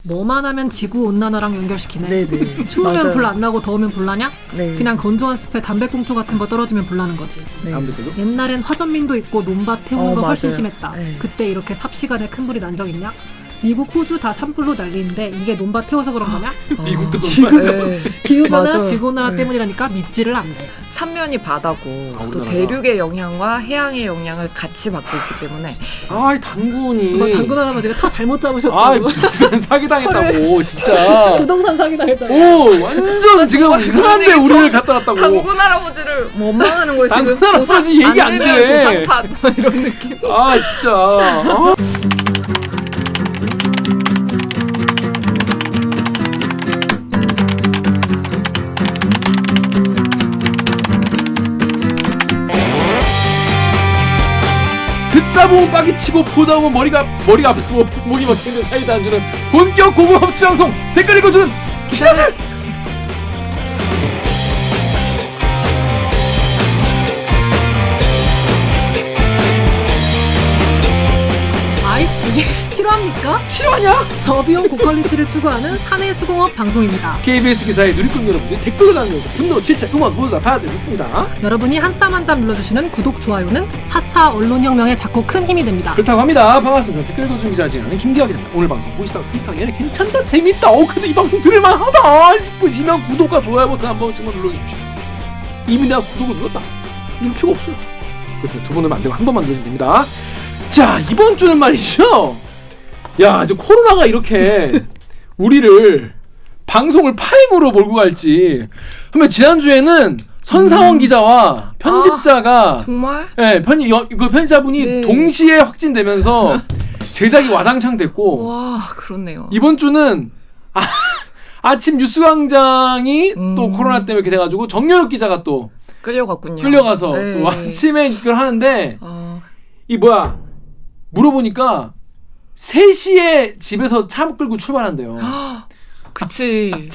뭐만 하면 지구온난화랑 연결시키네. 네네. 추우면 맞아요. 불 안 나고 더우면 불 나냐? 네. 그냥 건조한 숲에 담배꽁초 같은 거 떨어지면 불 나는 거지. 네. 아무튼 옛날엔 화전민도 있고 논밭 태우는 거 훨씬 맞아요. 심했다. 네. 그때 이렇게 삽시간에 큰 불이 난 적 있냐? 미국, 호주 다 산불로 난리인데 이게 논밭 태워서 그런 거냐? 미국도 네. 기후변화, 맞아요. 지구온난화 네. 때문이라니까 믿지를 않네. 삼면이 바다고 또 우리나라가. 대륙의 영향과 해양의 영향을 같이 받고 있기 때문에 아이 당군이 뭐 당근 할아버지가 다 잘못 잡으셨다고. 아이 부동산 사기당했다고 진짜 부동산 사기당했다고. 오 완전 지금 이상한데 우리를 갖다 놨다고 당군 할아버지를 원망하는 거예요 지금. 당군 할아버지 조상- 얘기 안 되면 돼. 조상 탓 이런 느낌. 아 진짜 아. 듣다 보면 빡이 치고 보다 보면 머리가 아프고 목이 막히는 사이다 안 주는 본격 고급 섭취 방송 댓글 읽어주는 기자들. 아이 이게 실화입니까? 실화냐? 저비용 고퀄리티를 추구하는 사내 수공업 방송입니다. KBS 기사의 누리꾼 여러분들 댓글로 남겨주고 분노, 질책, 응원 모두 다 받아드리겠습니다. 여러분이 한 땀 한 땀 눌러주시는 구독, 좋아요는 4차 언론혁명에 작고 큰 힘이 됩니다. 그렇다고 합니다. 반갑습니다. 댓글 읽어주는 기자 진행하는 김기학입니다. 오늘 방송 보시다가 트위스타가 얘네 괜찮다, 재밌다, 근데 이 방송 들을만하다 싶으시면 구독과 좋아요 버튼 한 번씩만 눌러주십시오. 이미 내가 구독을 눌렀다. 누를 필요가 없어요. 그렇습니다. 두 번 누르면 안 되고 한 번만 누르시면 됩니다. 자, 이번 주는 말이죠. 야, 이제 코로나가 이렇게 우리를 방송을 파행으로 몰고 갈지. 그러면 지난주에는 선상원 기자와 편집자가 정말? 네, 그 편집자분이 네. 동시에 확진되면서 제작이 와장창 됐고 와 그렇네요. 이번 주는 아침 뉴스광장이 또 코로나 때문에 이렇게 돼가지고 정연욱 기자가 또 끌려갔군요. 끌려가서 네. 또 아침에 이걸 하는데 어, 이 뭐야 물어보니까 3시에 집에서 차 끌고 출발한대요. 그치.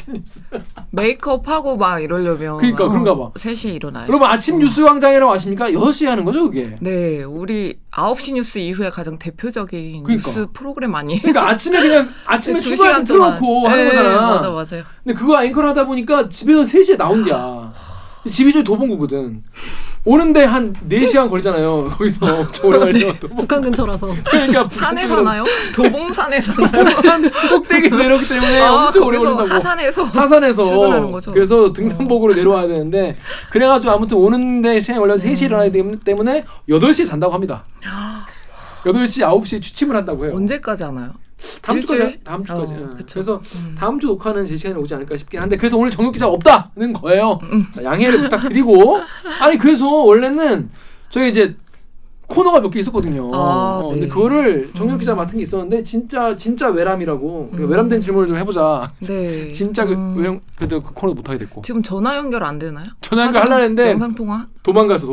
메이크업하고 막 이러려면 그러니까 그런가 봐. 3시에 일어나야죠. 여러분 아침 뉴스광장이라고 아십니까? 6시에 하는 거죠 그게? 네, 우리 9시 뉴스 이후에 가장 대표적인 그러니까. 뉴스 프로그램 아니에요? 그러니까 아침에 그냥 아침에 두 출발해 시간 동안. 틀어놓고 하는 네, 거잖아. 맞아 맞아요. 근데 그거 앵커를 하다 보니까 집에서 3시에 나온대야. 집이 저기 도봉구거든. 오는데 한 4시간 걸리잖아요. 거기서 엄청 오래 걸려. 북한 근처라서. 그러니까 산에 사나요? 도봉산에 사나요? 산 꼭대기 내려오기 때문에 엄청 오래 거기서 걸린다고. 하산에서 출근하는 거죠. 그래서 등산복으로 내려와야 되는데 그래가지고 아무튼 오는데 시간이 원래 3시에 일어나야 되기 때문에 8시에 잔다고 합니다. 8시, 9시에 취침을 한다고 해요. 언제까지 하나요? 다음 일주일? 주까지. 다음 주까지. 그쵸. 그래서 다음 주 녹화는 제 시간에 오지 않을까 싶긴 한데 그래서 오늘 정육 기자가 없다는 거예요. 자, 양해를 부탁드리고 아니 그래서 원래는 저희 이제 코너가 몇 개 있었거든요. 네. 근데 그거를 정육 기자 맡은 게 있었는데 진짜 외람이라고 우리가 외람된 질문을 좀 해보자. 네. 진짜 그래도 그 코너도 못하게 됐고 지금 전화 연결 안 되나요? 전화 연결 하려고 했는데 영상 통화? 도망갔어.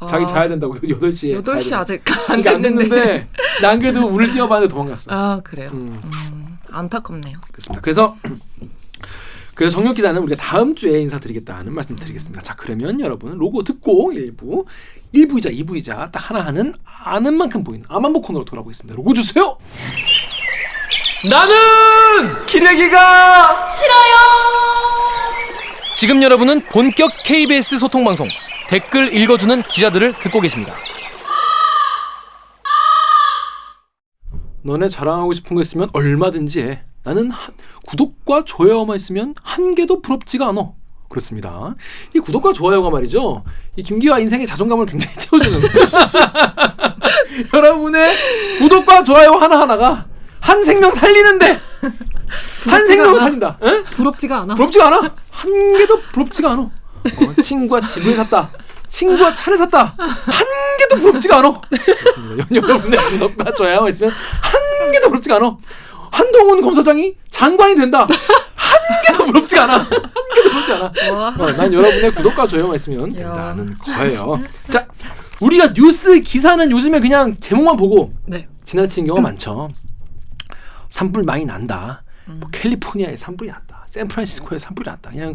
자기 자야 된다고 8시에 8시 자야 아직 된다고. 안 그러니까 안 됐는데. 됐는데 난 그래도 운을 띄워봤는데 도망갔어. 아 그래요? 음. 안타깝네요. 그렇습니다. 그래서 정력 기자는 우리가 다음 주에 인사드리겠다는 말씀 드리겠습니다. 자 그러면 여러분 로고 듣고 1부이자 2부이자 딱 하나 하는 아는 만큼 보이는 아만보 코너로 돌아오겠습니다. 로고 주세요. 나는 기레기가 싫어요. 지금 여러분은 본격 KBS 소통 방송 댓글 읽어주는 기자들을 듣고 계십니다. 너네 자랑하고 싶은 거 있으면 얼마든지 해. 나는 구독과 좋아요만 있으면 한 개도 부럽지가 않아. 그렇습니다. 이 구독과 좋아요가 말이죠. 이 김기화 인생의 자존감을 굉장히 채워주는 여러분의 구독과 좋아요 하나하나가 한 생명 살리는데 한 생명 살린다. 에? 부럽지가 않아. 부럽지가 않아. 한 개도 부럽지가 않아. 친구가 집을 샀다. 친구가 차를 샀다. 한 개도 부럽지가 않아. 그렇습니다. 여러분의 구독과 좋아요가 있으면 한 개도 부럽지가 않아. 한동훈 검사장이 장관이 된다. 한 개도 부럽지가 않아. 한 개도 부럽지 않아. 난 여러분의 구독과 좋아요가 있으면 된다는 거예요. 자, 우리가 뉴스 기사는 요즘에 그냥 제목만 보고 지나치는 경우가 많죠. 산불 많이 난다. 뭐 캘리포니아에 산불이 났다. 샌프란시스코에 산불이 났다. 그냥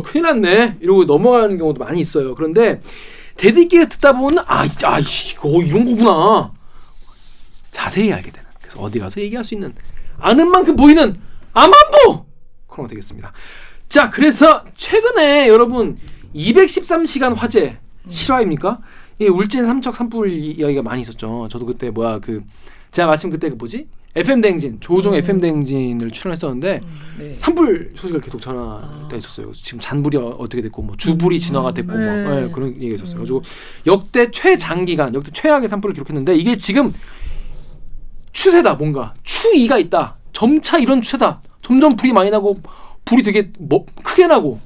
큰일 났네 이러고 넘어가는 경우도 많이 있어요. 그런데 대들기에 듣다 보면 이거 이런 거구나 자세히 알게 되는. 그래서 어디 가서 얘기할 수 있는 아는 만큼 보이는 암안보 코너가 되겠습니다. 자, 그래서 최근에 여러분 213시간 화제 실화입니까? 이 울진 삼척 산불 이야기가 많이 있었죠. 저도 그때 제가 마침 그때 FM 대행진 조종 FM 대행진을 출연했었는데 네. 산불 소식을 계속 전화가 있었어요. 지금 잔불이 어떻게 됐고 뭐 주불이 진화가 됐고 뭐 그런 얘기가 있었어요. 그래서 역대 최장기간, 역대 최악의 산불을 기록했는데 이게 지금 추세다. 뭔가 추이가 있다. 점차 이런 추세다. 점점 불이 많이 나고 불이 되게 크게 나고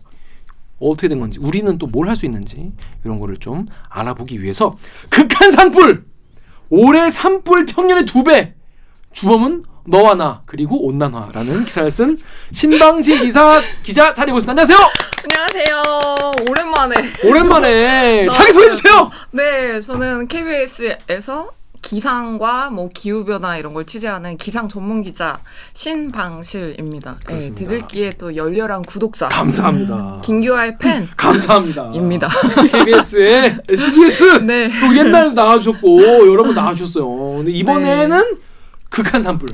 어떻게 된 건지 우리는 또 뭘 할 수 있는지 이런 거를 좀 알아보기 위해서 극한 산불 올해 산불 평년의 2배 주범은 너와 나 그리고 온난화라는 기사를 쓴 신방지 기자 자리에 모셨습니다. 안녕하세요. 안녕하세요. 오랜만에 자기 소개해 주세요. 네, 저는 KBS에서 기상과 뭐 기후 변화 이런 걸 취재하는 기상 전문 기자 신방실입니다. 그렇습니다. 네, 들들기에 또 열렬한 구독자. 감사합니다. 김규아의 팬. 감사합니다. 입니다. KBS의 SBS. 네. 또 옛날에도 나와주셨고 여러 번 나와주셨어요. 근데 이번에는 극한 산불.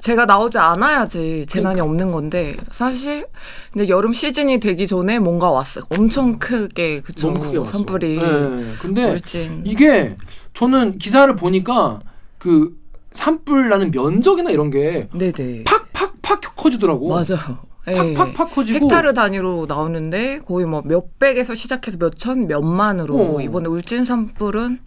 제가 나오지 않아야지 재난이 없는 건데 사실 근데 여름 시즌이 되기 전에 뭔가 왔어요. 엄청 크게 그쵸. 너무 크게 왔어. 산불이. 네. 근데 울진. 이게 저는 기사를 보니까 그 산불 나는 면적이나 이런 게 네네. 팍팍팍 커지더라고. 맞아요. 팍팍팍 커지고 헥타르 단위로 나오는데 거의 뭐 몇백에서 시작해서 몇천 몇만으로 이번에 울진 산불은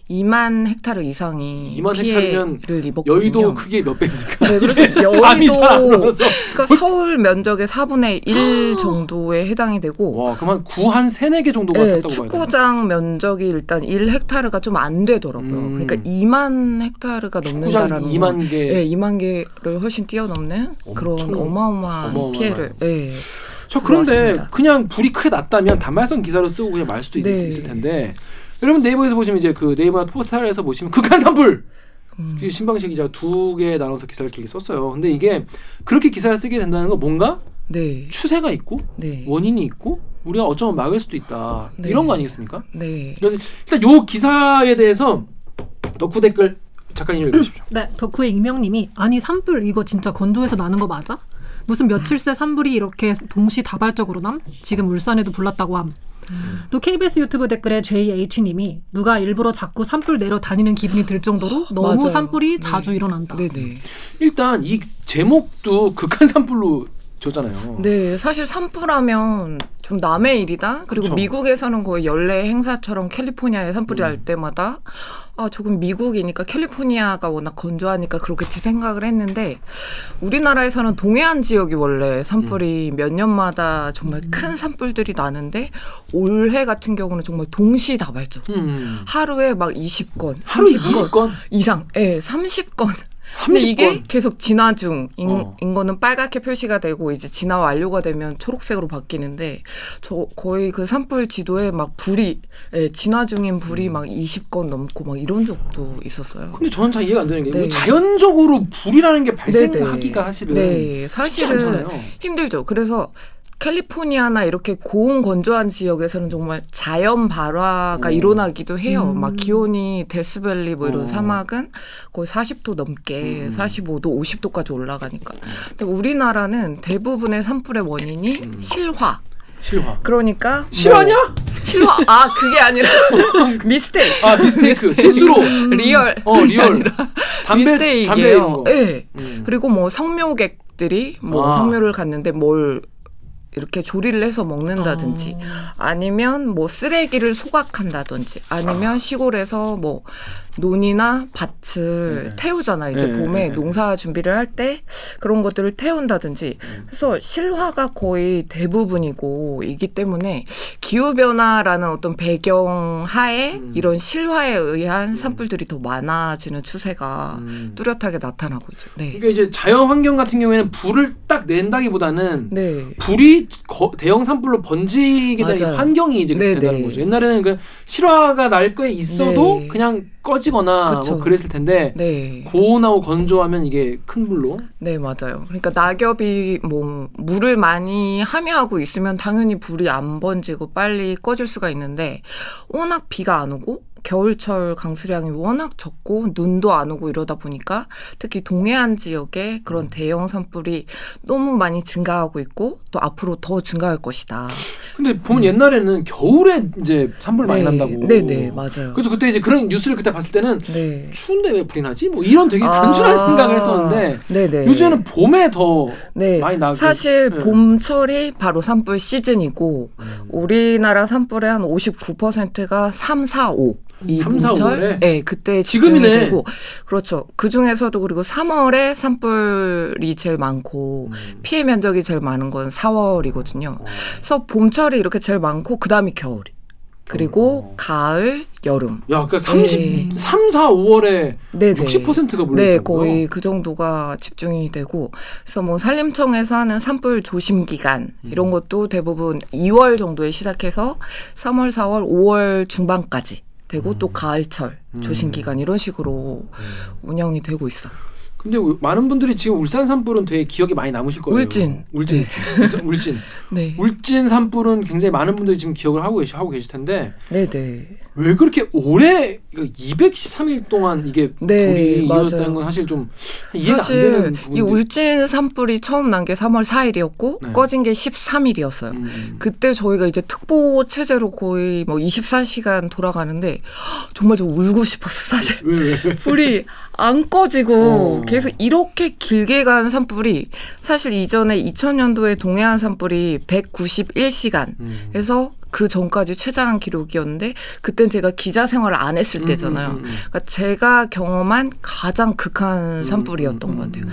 2만 헥타르 이상이 2만 헥타르면 피해를 입었거든요. 여의도 크기의 몇 배입니까? 네, 그래서 감이 잘 안 여의도 나와서. 그러니까 서울 면적의 4분의 1 정도에 해당이 되고 와, 그럼 한 3-4개 정도가 네, 탔다고 봐야 되나? 축구장 면적이 일단 1헥타르가 좀 안 되더라고요. 그러니까 2만 헥타르가 넘는다라는 2만 개. 네, 2만 개를 훨씬 뛰어넘는 그런 어마어마한 피해를. 네. 저 그런데 그렇습니다. 그냥 불이 크게 났다면 단말성 기사로 쓰고 그냥 말 수도 있을 텐데 여러분 네이버에서 보시면 이제 그 네이버 포털에서 보시면 극한 산불 신방식 기자가 2개 나눠서 기사를 길게 썼어요. 근데 이게 그렇게 기사를 쓰게 된다는 건 뭔가 추세가 있고 원인이 있고 우리가 어쩌면 막을 수도 있다 이런 거 아니겠습니까? 네. 일단 요 기사에 대해서 덕후 댓글 작가님 읽어주십시오. 네, 덕후의 익명님이 아니 산불 이거 진짜 건조해서 나는 거 맞아? 무슨 며칠 새 산불이 이렇게 동시다발적으로 남? 지금 울산에도 불났다고 함. 또 KBS 유튜브 댓글에 JH님이 누가 일부러 자꾸 산불 내려 다니는 기분이 들 정도로 너무 맞아요. 산불이 자주 일어난다. 네네. 일단 이 제목도 극한 산불로 줬잖아요. 네, 사실 산불하면 좀 남의 일이다. 그리고 그쵸. 미국에서는 거의 연례 행사처럼 캘리포니아에 산불이 날 때마다 조금 미국이니까 캘리포니아가 워낙 건조하니까 그렇겠지 생각을 했는데 우리나라에서는 동해안 지역이 원래 산불이 몇 년마다 정말 큰 산불들이 나는데 올해 같은 경우는 정말 동시다발적. 하루에 막 20건, 하루 30건 이상, 30건. 근데 이게 계속 진화 중인 거는 빨갛게 표시가 되고 이제 진화 완료가 되면 초록색으로 바뀌는데 저 거의 그 산불 지도에 막 불이 진화 중인 불이 막 20건 넘고 막 이런 적도 있었어요. 근데 저는 잘 이해가 안 되는 게 자연적으로 불이라는 게 발생하기가 사실은 사실은 쉽지 않잖아요. 힘들죠. 그래서 캘리포니아나 이렇게 고온 건조한 지역에서는 정말 자연 발화가 일어나기도 해요. 막 기온이 데스밸리 뭐 이런 사막은 거의 40도 넘게 45도, 50도까지 올라가니까. 근데 우리나라는 대부분의 산불의 원인이 실화. 그러니까 실화냐? 실화. 그게 아니라 미스테이크. 미스테이크. 실수로. 리얼. 미스테이크예요. 네. 그리고 뭐 성묘객들이 성묘를 갔는데 뭘 이렇게 조리를 해서 먹는다든지 아니면 뭐 쓰레기를 소각한다든지 아니면 시골에서 뭐 논이나 밭을 태우잖아요. 이제 봄에 농사 준비를 할 때 그런 것들을 태운다든지 그래서 실화가 거의 대부분이고 이기 때문에 기후변화라는 어떤 배경 하에 이런 실화에 의한 산불들이 더 많아지는 추세가 뚜렷하게 나타나고 있죠. 네. 그러니까 이제 자연 환경 같은 경우에는 불을 딱 낸다기보다는 네. 불이 대형 산불로 번지게 되는 환경이 이제 그렇게 된다는 거죠. 옛날에는 그 실화가 날 거에 있어도 그냥 꺼지거나 뭐 그랬을 텐데 고온하고 건조하면 이게 큰 불로. 네, 맞아요. 그러니까 낙엽이 뭐 물을 많이 함유하고 있으면 당연히 불이 안 번지고 빨리 꺼질 수가 있는데 워낙 비가 안 오고 겨울철 강수량이 워낙 적고 눈도 안 오고 이러다 보니까 특히 동해안 지역에 그런 대형 산불이 너무 많이 증가하고 있고 또 앞으로 더 증가할 것이다. 근데 보면 옛날에는 겨울에 이제 산불 많이 난다고. 네네 맞아요. 그래서 그때 이제 그런 뉴스를 그때 봤을 때는 네. 추운데 왜 불이 나지? 뭐 이런 되게 단순한 생각을 했었는데 네네. 요즘에는 봄에 더 네. 많이 나고 사실 네. 봄철이 바로 산불 시즌이고 우리나라 산불의 한 59%가 3, 4, 5. 이 3, 4, 봄철? 5월에? 네, 그때 지금이네. 집중이 되고 그렇죠. 그 중에서도 그리고 3월에 산불이 제일 많고 피해 면적이 제일 많은 건 4월이거든요. 그래서 봄철이 이렇게 제일 많고 그다음이 겨울이. 그리고 가을, 여름. 야, 그러니까 3, 4, 5월에 네네. 60%가 몰려 네, 있다고요? 거의 그 정도가 집중이 되고 그래서 뭐 산림청에서 하는 산불 조심 기간 이런 것도 대부분 2월 정도에 시작해서 3월, 4월, 5월 중반까지 되고 또 가을철 조심 기간 이런 식으로 운영이 되고 있어요. 근데 많은 분들이 지금 울산 산불은 되게 기억에 많이 남으실 거예요. 울진. 네. 울진 산불은 굉장히 많은 분들이 지금 기억을 하고 계실 텐데. 네네. 왜 그렇게 오래 213일 동안 이게 불이 이어졌다는 건 사실 좀 이해가 안 되는 부분이. 이 울진 산불이 처음 난 게 3월 4일이었고 네. 꺼진 게 13일이었어요. 그때 저희가 이제 특보 체제로 거의 뭐 24시간 돌아가는데 정말 저 울고 싶었어 사실. 왜? 불이 안 꺼지고 계속 이렇게 길게 간 산불이 사실 이전에 2000년도에 동해안 산불이 191시간 해서 그 전까지 최장 기록이었는데 그땐 제가 기자 생활을 안 했을 때잖아요. 그러니까 제가 경험한 가장 극한 산불이었던 것 같아요.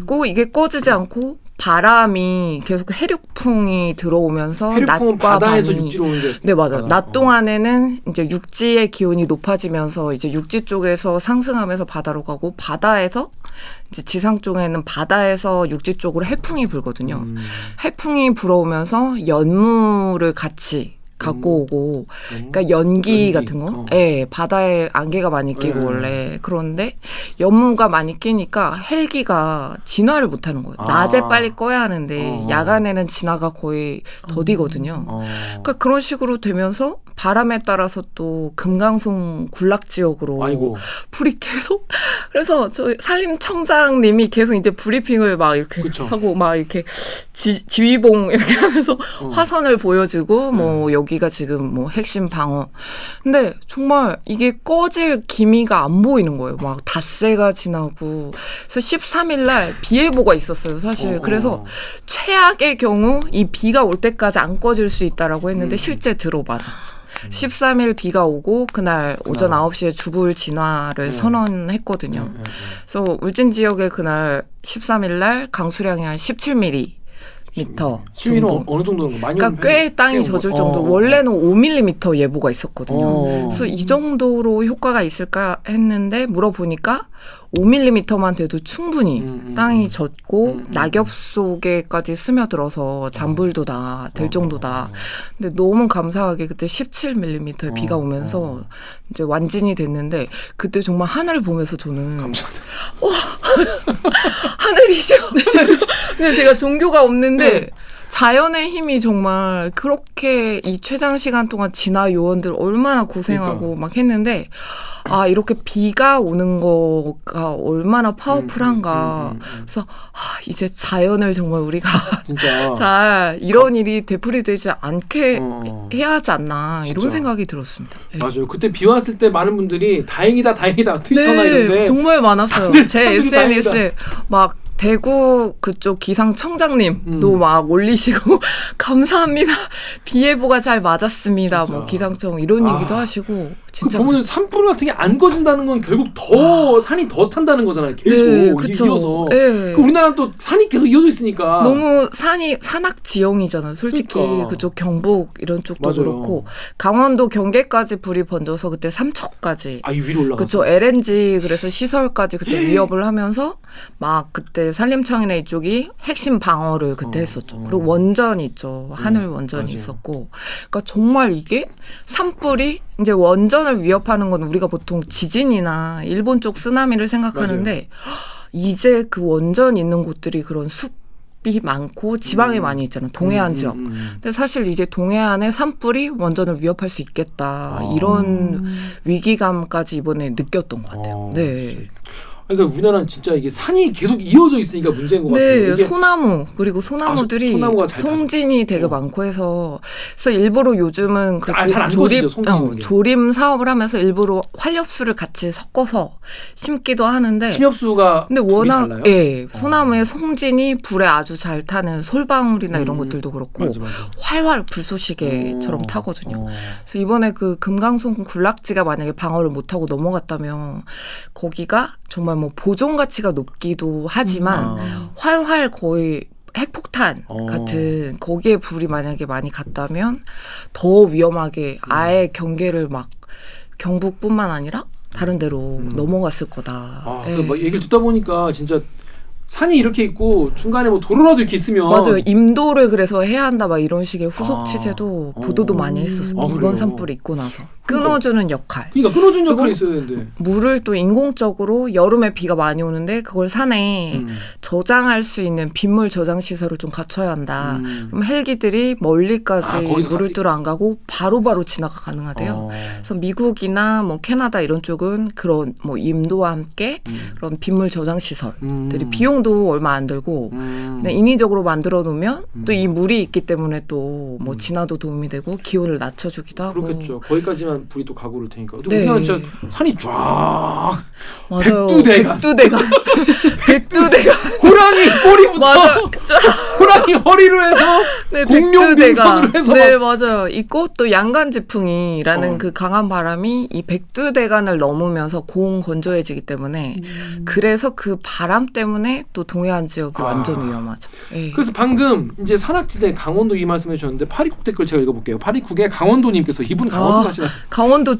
꼭 이게 꺼지지 않고 바람이 계속 해륙풍이 들어오면서 해륙풍은 낮과 바다에서 밤이 육지로 오는데. 네 맞아요. 낮 동안에는 이제 육지의 기온이 높아지면서 이제 육지 쪽에서 상승하면서 바다로 가고 바다에서 이제 지상 쪽에는 바다에서 육지 쪽으로 해풍이 불거든요. 해풍이 불어오면서 연물을 같이 갖고 오고, 그러니까 연기 같은 거, 예, 바다에 안개가 많이 끼고 원래 그런데 연무가 많이 끼니까 헬기가 진화를 못하는 거예요. 낮에 빨리 꺼야 하는데 야간에는 진화가 거의 더디거든요. 그러니까 그런 식으로 되면서 바람에 따라서 또 금강송 군락 지역으로 아이고. 불이 계속 그래서 저희 산림청장님이 계속 이제 브리핑을 막 이렇게 그쵸. 하고 막 이렇게 지휘봉 이렇게 하면서 화선을 보여주고 뭐 여기가 지금 뭐 핵심 방어. 근데 정말 이게 꺼질 기미가 안 보이는 거예요. 막 닷새가 지나고. 그래서 13일 날 비 예보가 있었어요, 사실. 그래서 최악의 경우 이 비가 올 때까지 안 꺼질 수 있다라고 했는데 실제 들어맞았죠. 13일 비가 오고 그날 오전 9시에 주불 진화를 선언했거든요. 그래서 울진 지역에 그날 13일 날 강수량이 한 17mm. 시민은 어느 정도는 많이 그러니까 꽤 땅이 젖을 정도. 원래는 5mm 예보가 있었거든요. 그래서 이 정도로 효과가 있을까 했는데 물어보니까 5mm만 돼도 충분히 땅이 젖고 낙엽 속에까지 스며들어서 잔불도 다 될 정도다. 근데 너무 감사하게 그때 17mm의 비가 오면서 이제 완진이 됐는데 그때 정말 하늘을 보면서 저는 감사합니다. 하늘이죠. 근데 제가 종교가 없는데 자연의 힘이 정말 그렇게 이 최장 시간 동안 진화 요원들 얼마나 고생하고 막 했는데 아 이렇게 비가 오는 거가 얼마나 파워풀한가. 그래서 아, 이제 자연을 정말 우리가 진짜. 잘 이런 일이 되풀이되지 않게 해야 하지 않나 이런 진짜. 생각이 들었습니다. 네. 맞아요. 그때 비 왔을 때 많은 분들이 다행이다 트위터나 이런데 정말 많았어요. 제 SNS에 막 대구 그쪽 기상청장님도 막 올리시고 감사합니다. 비 예보가 잘 맞았습니다. 진짜. 뭐 기상청 이런 얘기도 하시고 진짜 보면 산불 같은 게 안 꺼진다는 건 결국 더 산이 더 탄다는 거잖아요. 계속 네, 그쵸. 이어서. 네. 우리나라는 또 산이 계속 이어져 있으니까. 너무 산악 지형이잖아요. 솔직히 그러니까. 그쪽 경북 이런 쪽도 맞아요. 그렇고 강원도 경계까지 불이 번져서 그때 삼척까지. 이 위로 올라가서. 그쵸. LNG 그래서 시설까지 그때 위협을 하면서 막 그때 산림청이나 이쪽이 핵심 방어를 그때 했었죠. 그리고 원전이 있죠. 하늘 원전이 맞아요. 있었고. 그러니까 정말 이게 산불이 이제 원전을 위협하는 건 우리가 보통 지진이나 일본 쪽 쓰나미를 생각하는데 이제 그 원전 있는 곳들이 그런 숲 많고 지방이 많이 있잖아. 동해안 지역. 근데 사실 이제 동해안의 산불이 원전을 위협할 수 있겠다. 이런 위기감까지 이번에 느꼈던 것 같아요. 네. 그러니까 우리나라는 진짜 이게 산이 계속 이어져 있으니까 문제인 것 같아요. 네, 소나무 그리고 소나무들이 송진이 되게 많고 해서 그래서 일부러 요즘은 그 조림 사업을 하면서 일부러 활엽수를 같이 섞어서 심기도 하는데 침엽수가 근데 워낙 예, 소나무의 송진이 불에 아주 잘 타는 솔방울이나 이런 것들도 그렇고 맞아. 활활 불쏘시개처럼 타거든요. 그래서 이번에 그 금강송 군락지가 만약에 방어를 못하고 넘어갔다면 거기가 정말 뭐 보존 가치가 높기도 하지만 활활 거의 핵폭탄 같은 거기에 불이 만약에 많이 갔다면 더 위험하게 아예 경계를 막 경북뿐만 아니라 다른 데로 넘어갔을 거다. 그 뭐 얘기를 듣다 보니까 진짜 산이 이렇게 있고 중간에 뭐 도로라도 이렇게 있으면 맞아요. 임도를 그래서 해야 한다 막 이런 식의 후속 취재도 보도도 많이 했었어요. 이번 산불이 있고 나서 끊어주는 역할. 그러니까 끊어주는 역할이 있어야 되는데 물을 또 인공적으로 여름에 비가 많이 오는데 그걸 산에 저장할 수 있는 빗물 저장 시설을 좀 갖춰야 한다. 그럼 헬기들이 멀리까지 물을 뚫어 안 가고 바로바로 진화가 가능하대요. 그래서 미국이나 뭐 캐나다 이런 쪽은 그런 뭐 임도와 함께 그런 빗물 저장 시설들이 비용도 얼마 안 들고 그냥 인위적으로 만들어 놓으면 또 이 물이 있기 때문에 또 뭐 진화도 도움이 되고 기온을 낮춰주기도 하고. 그렇겠죠. 거기까지만 불이 또 가고 그럴 테니까. 네. 우리나라는 진짜 산이 쫙 맞아요. 백두대간 호랑이 꼬리부터 맞아. 호랑이 허리로 해서 네, 공룡 등선으로 해서 네 맞아요. 있고 또 양간지풍이라는 그 강한 바람이 이 백두대간을 넘으면서 고온건조해지기 때문에 그래서 그 바람 때문에 또 동해안 지역이 완전 위험하죠. 네. 그래서 방금 이제 산악지대 강원도 이 말씀해 주셨는데 829 댓글 제가 읽어볼게요. 829의 강원도님께서 이분 강원도 가시나 강원도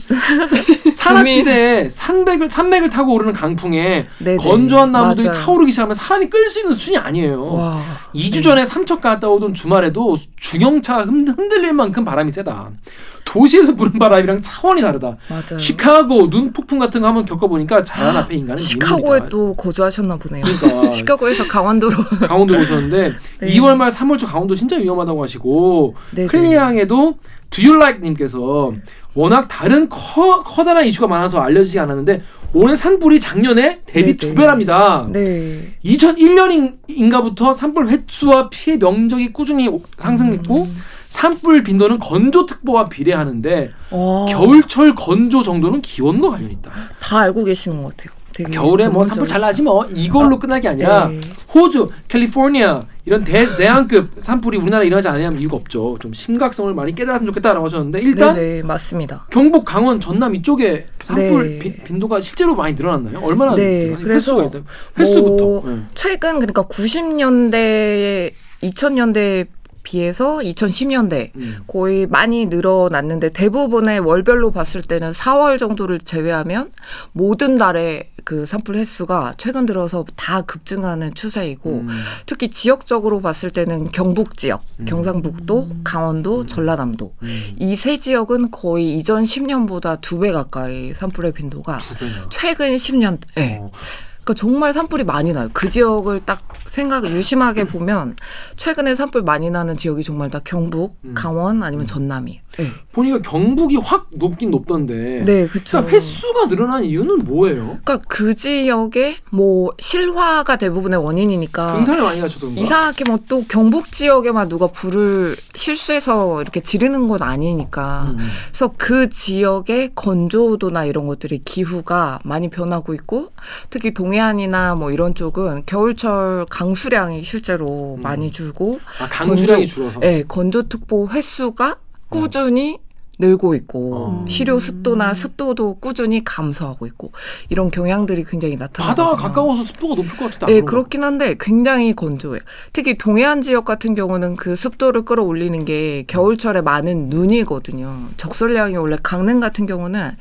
산악지대에 산맥을 타고 오르는 강풍에 네네. 건조한 나무들이 맞아요. 타오르기 시작하면 사람이 끌 수 있는 수준이 아니에요. 와. 2주 전에 삼척 갔다 오던 주말에도 중형차 흔들릴 만큼 바람이 세다. 도시에서 부는 바람이랑 차원이 다르다. 맞아요. 시카고 눈 폭풍 같은 거 한번 겪어보니까 자연 앞에 인간은 시카고에 인물이다. 또 거주하셨나 보네요. 그러니까 시카고에서 강원도로 오셨는데 네. 2월 말 3월 초 강원도 진짜 위험하다고 하시고 네네. 클리앙에도 Do You Like 님께서 워낙 다른 커다란 이슈가 많아서 알려지지 않았는데 올해 산불이 작년에 대비 네네. 2배랍니다. 네. 2001년인가부터 산불 횟수와 피해 명적이 꾸준히 상승했고 산불 빈도는 건조특보와 비례하는데 겨울철 건조 정도는 기온과 관련이 있다. 다 알고 계시는 것 같아요. 되게 겨울에 뭐 산불 잘 나지 뭐 이걸로 끝날 게 아니라 네. 호주, 캘리포니아 이런 대재앙급 산불이 우리나라에 일어나지 않으면 이유가 없죠. 좀 심각성을 많이 깨달았으면 좋겠다라고 하셨는데 일단 네네 맞습니다. 경북, 강원, 전남 이쪽에 산불 네. 빈도가 실제로 많이 늘어났나요? 얼마나 네, 그래서 횟수부터 최근 그러니까 90년대 2000년대 비해서 2010년대 거의 많이 늘어났는데 대부분의 월별로 봤을 때는 4월 정도를 제외하면 모든 달에 그 산불 횟수가 최근 들어서 다 급증하는 추세이고 특히 지역적으로 봤을 때는 경북 지역, 경상북도, 강원도, 전라남도 이 세 지역은 거의 이전 10년보다 2배 가까이 산불의 빈도가 최근 10년 그러니까 정말 산불이 많이 나요. 그 지역을 딱 유심하게 보면 최근에 산불 많이 나는 지역이 정말 다 경북, 강원 아니면 전남이에요. 네. 보니까 경북이 확 높긴 높던데. 네, 그렇죠. 그러니까 횟수가 늘어난 이유는 뭐예요? 그러니까 그 지역에 뭐 실화가 대부분의 원인이니까 등산을 많이 가셔서 그런가? 이상하게 뭐 또 경북 지역에만 누가 불을 실수해서 이렇게 지르는 건 아니니까. 그래서 그 지역의 건조도나 이런 것들이 기후가 많이 변하고 있고 특히 동해안이나 뭐 이런 쪽은 겨울철 강수량이 실제로 많이 줄고 강수량이 줄어서 네, 건조특보 횟수가 꾸준히 늘고 있고 실효 습도나 습도도 꾸준히 감소하고 있고 이런 경향들이 굉장히 나타나거든요. 바다가 가까워서 습도가 높을 것 같은데. 네, 그렇긴 한데 굉장히 건조해요. 특히 동해안 지역 같은 경우는 그 습도를 끌어올리는 게 겨울철에 많은 눈이거든요. 적설량이 원래 강릉 같은 경우는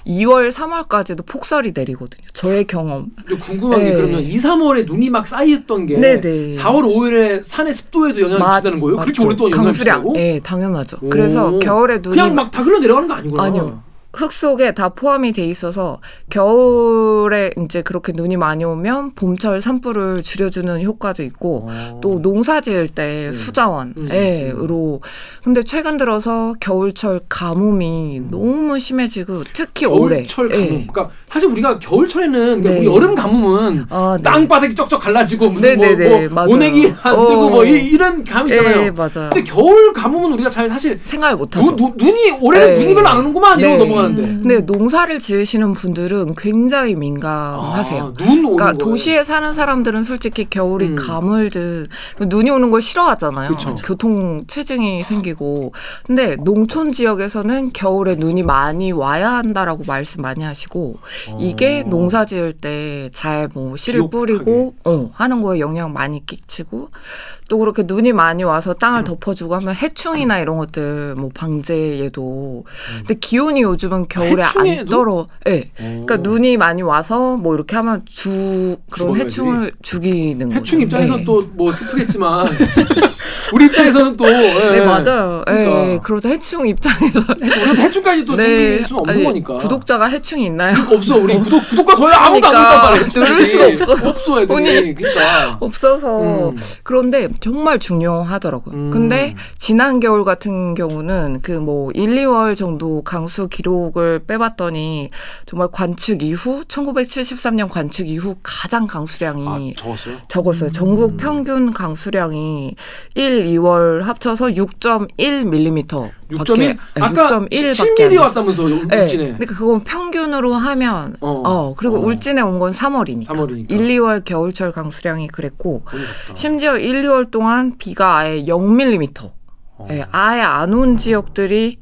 2월, 3월까지도 폭설이 내리거든요. 저의 경험. 궁금한 게 그러면 2, 3월에 눈이 막 쌓였던 게 네네. 4월, 5월에 산의 습도에도 영향을 미친다는 거예요? 그렇게 오랫동안 영향을 강수량. 미친다고? 네, 당연하죠. 그래서 겨울에 눈이 그냥 막 다 흘러 내려가는 거 아니구나. 아니요. 흙 속에 다 포함이 돼 있어서 겨울에 이제 그렇게 눈이 많이 오면 봄철 산불을 줄여주는 효과도 있고 또 농사 지을 때 수자원으로 근데 최근 들어서 겨울철 가뭄이 너무 심해지고 특히 올해 겨울철 가뭄. 예. 그러니까 사실 우리가 겨울철에는 그러니까 네. 우리 여름 가뭄은 네. 땅바닥이 쩍쩍 갈라지고 무슨 네네네, 뭐 맞아요. 모내기 안 되고 뭐 이런 감이 있잖아요. 네, 맞아요. 근데 겨울 가뭄은 우리가 잘 사실 생각을 못하죠. 눈이 올해는 네. 눈이 별로 안 오는구만 이러고 네. 넘어가는데. 근데 농사를 지으시는 분들은 굉장히 민감하세요. 눈 오는 그러니까 거예요. 도시에 사는 사람들은 솔직히 겨울이 음. 가물든 눈이 오는 걸 싫어하잖아요. 그쵸. 교통 체증이 생기고. 근데 농촌 지역에서는 겨울에 눈이 많이 와야 한다라고 말씀 많이 하시고 이게 농사 지을 때 잘 뭐 씨를 기억하게. 뿌리고 하는 거에 영향 많이 끼치고 또 그렇게 눈이 많이 와서 땅을 덮어주고 하면 해충이나 이런 것들 뭐 방제에도 근데 기온이 요즘은 겨울에 안 해충에도? 떨어. 네. 그러니까 눈이 많이 와서 뭐 이렇게 하면 그런 죽어요, 해충을 죽이는 거죠. 해충 입장에서는 네. 또 뭐 슬프겠지만 우리 입장에서는 또 네 맞아요. 그러니까. 네, 그러다 해충 입장에서 우리도 해충까지 또 챙길 수는 없는 아니, 거니까. 구독자가 해충이 있나요? 없어. 우리 구독과 좋아요 아무도 안 그러니까. 누른단 말이야. 누를 수가 없어. 없어 애들이. 돈이 그러니까. 없어서 그런데 정말 중요하더라고요. 근데 지난 겨울 같은 경우는 그 뭐 1, 2월 정도 강수 기록을 빼봤더니 정말 관측 이후 1973년 관측 이후 가장 강수량이 적었어요? 적었어요. 전국 평균 강수량이 1, 2월 합쳐서 6.1mm. 6.1? 아까 6.1 17mm 왔다면서 울진에. 그러니까 그건 평균으로 하면 그리고 울진에 온 건 3월이니까. 3월이니까. 1, 2월 겨울철 강수량이 그랬고 너무 적다. 심지어 1, 2월 동안 비가 아예 0mm. 아예 안 온 지역들이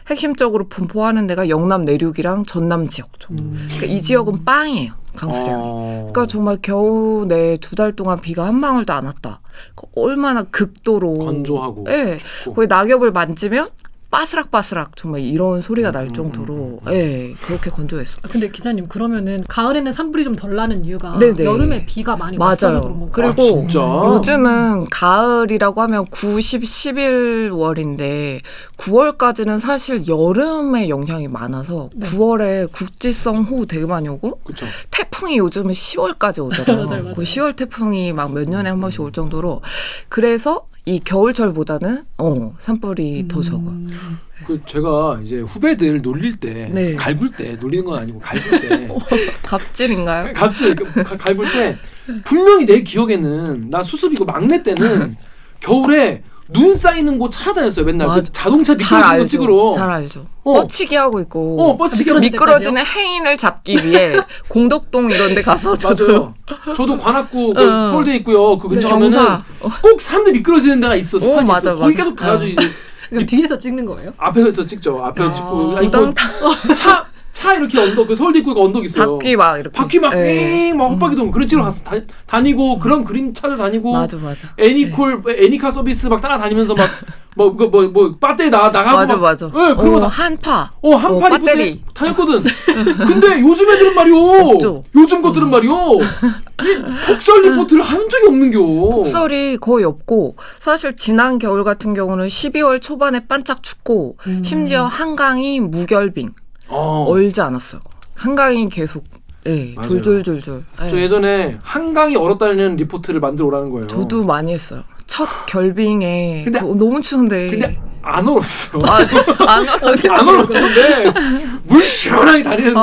핵심적으로 분포하는 데가 영남 내륙이랑 전남 지역 정도. 그러니까 이 지역은 빵이에요. 강수량이. 그러니까 정말 겨우 내 2달 동안 비가 한 방울도 안 왔다. 얼마나 극도로 건조하고. 예. 거기 낙엽을 만지면 바스락바스락 정말 이런 소리가 날 정도로 예, 그렇게 건조했어. 근데 기자님 그러면은 가을에는 산불이 좀 덜 나는 이유가 네네. 여름에 비가 많이 왔어서 맞아요. 그런 건가요? 그리고 진짜? 요즘은 가을이라고 하면 9, 10, 11월인데 9월까지는 사실 여름의 영향이 많아서 9월에 국지성 호우 되게 많이 오고 그렇죠. 태풍이 요즘은 10월까지 오잖아요. 맞아요. 그 10월 태풍이 막 몇 년에 한 번씩 올 정도로 그래서 이 겨울철보다는 산불이 더 적어. 그 제가 이제 후배들 놀릴 때 네. 갈굴 때 놀리는 건 아니고 갈굴 때 갑질인가요? 갑자기 갈굴 때 분명히 내 기억에는 나 수습이고 막내 때는 겨울에 눈 쌓이는 곳 찾아다녔어요. 맨날 그 맞아. 자동차 잘 미끄러지는 거 알죠. 찍으러. 잘 알죠. 어. 뻗치기 하고 있고. 뻗치기 미끄러지는 행인을 잡기 위해 공덕동 이런 데 가서 맞아요. 저도 관악구 그 서울대 있고요. 그 근처 가면은 경사. 꼭 사람들 미끄러지는 데가 있어. 스팟이 맞아, 있어. 거기 맞아. 계속 가가지고 이제 그럼 뒤에서 찍는 거예요? 앞에서 찍죠. 앞에서 찍고 아니, 우당 차 이렇게 언덕 그 서울대 입구가 언덕 있어요. 바퀴 막 이렇게. 바퀴 막 예. 막 헛바퀴 돌고 그런 찍으러 가서 다니고 그런 그림 찾아 다니고 맞아. 애니카 서비스 막 따라다니면서 막 뭐 배터리 나가고 맞아. 네, 그런 거 다 한파. 한파 입고 배터리. 다녔거든. 근데 요즘 애들은 말이요. 없죠. 요즘 것들은 말이요. 이 폭설 리포트를 한 적이 없는겨. 폭설이 거의 없고 사실 지난 겨울 같은 경우는 12월 초반에 반짝 춥고 심지어 한강이 무결빙 얼지 않았어요. 한강이 계속 맞아요. 졸졸졸졸. 저 예전에 한강이 얼었다는 리포트를 만들어 오라는 거예요. 저도 많이 했어요. 첫 결빙에 근데- 너무 추운데. 근데 안 얼었어. 안 안 얼었는데 물 시원하게 다니는데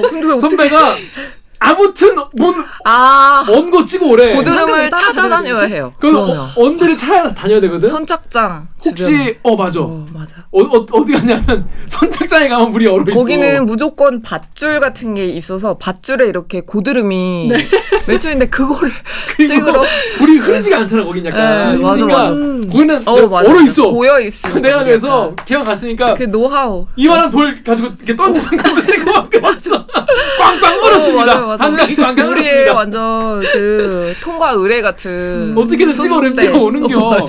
근데 왜 어떻게 선배가 아무튼 먼 거 찍어 오래. 고드름을 따라 찾아다녀야 해요. 그 그러면. 언데를 찾아다녀야 되거든. 선착장 혹시 주변에. 맞아. 맞아. 어디 갔냐면 선착장에 가면 물이 얼어 있어. 거기는 무조건 밧줄 같은 게 있어서 밧줄에 이렇게 고드름이 맺혀있는데 그거를 그리고 찍으러 물이 흐르지가 않잖아. 거긴 약간 네, 맞아, 있으니까 맞아. 거기는 맞아. 얼어 있어. 고여 있어. 내가 그래서 걔가 갔으니까 그 노하우. 이만한 돌 가지고 이렇게 던지는 것도 찍고 막 그랬어. 꽝꽝 얼었습니다. 맞아. 한강이 꽝꽝 우리의 얼었습니다. 완전 그 통과 의뢰 같은. 어떻게든 찍어 수습대. 찍어 오는겨.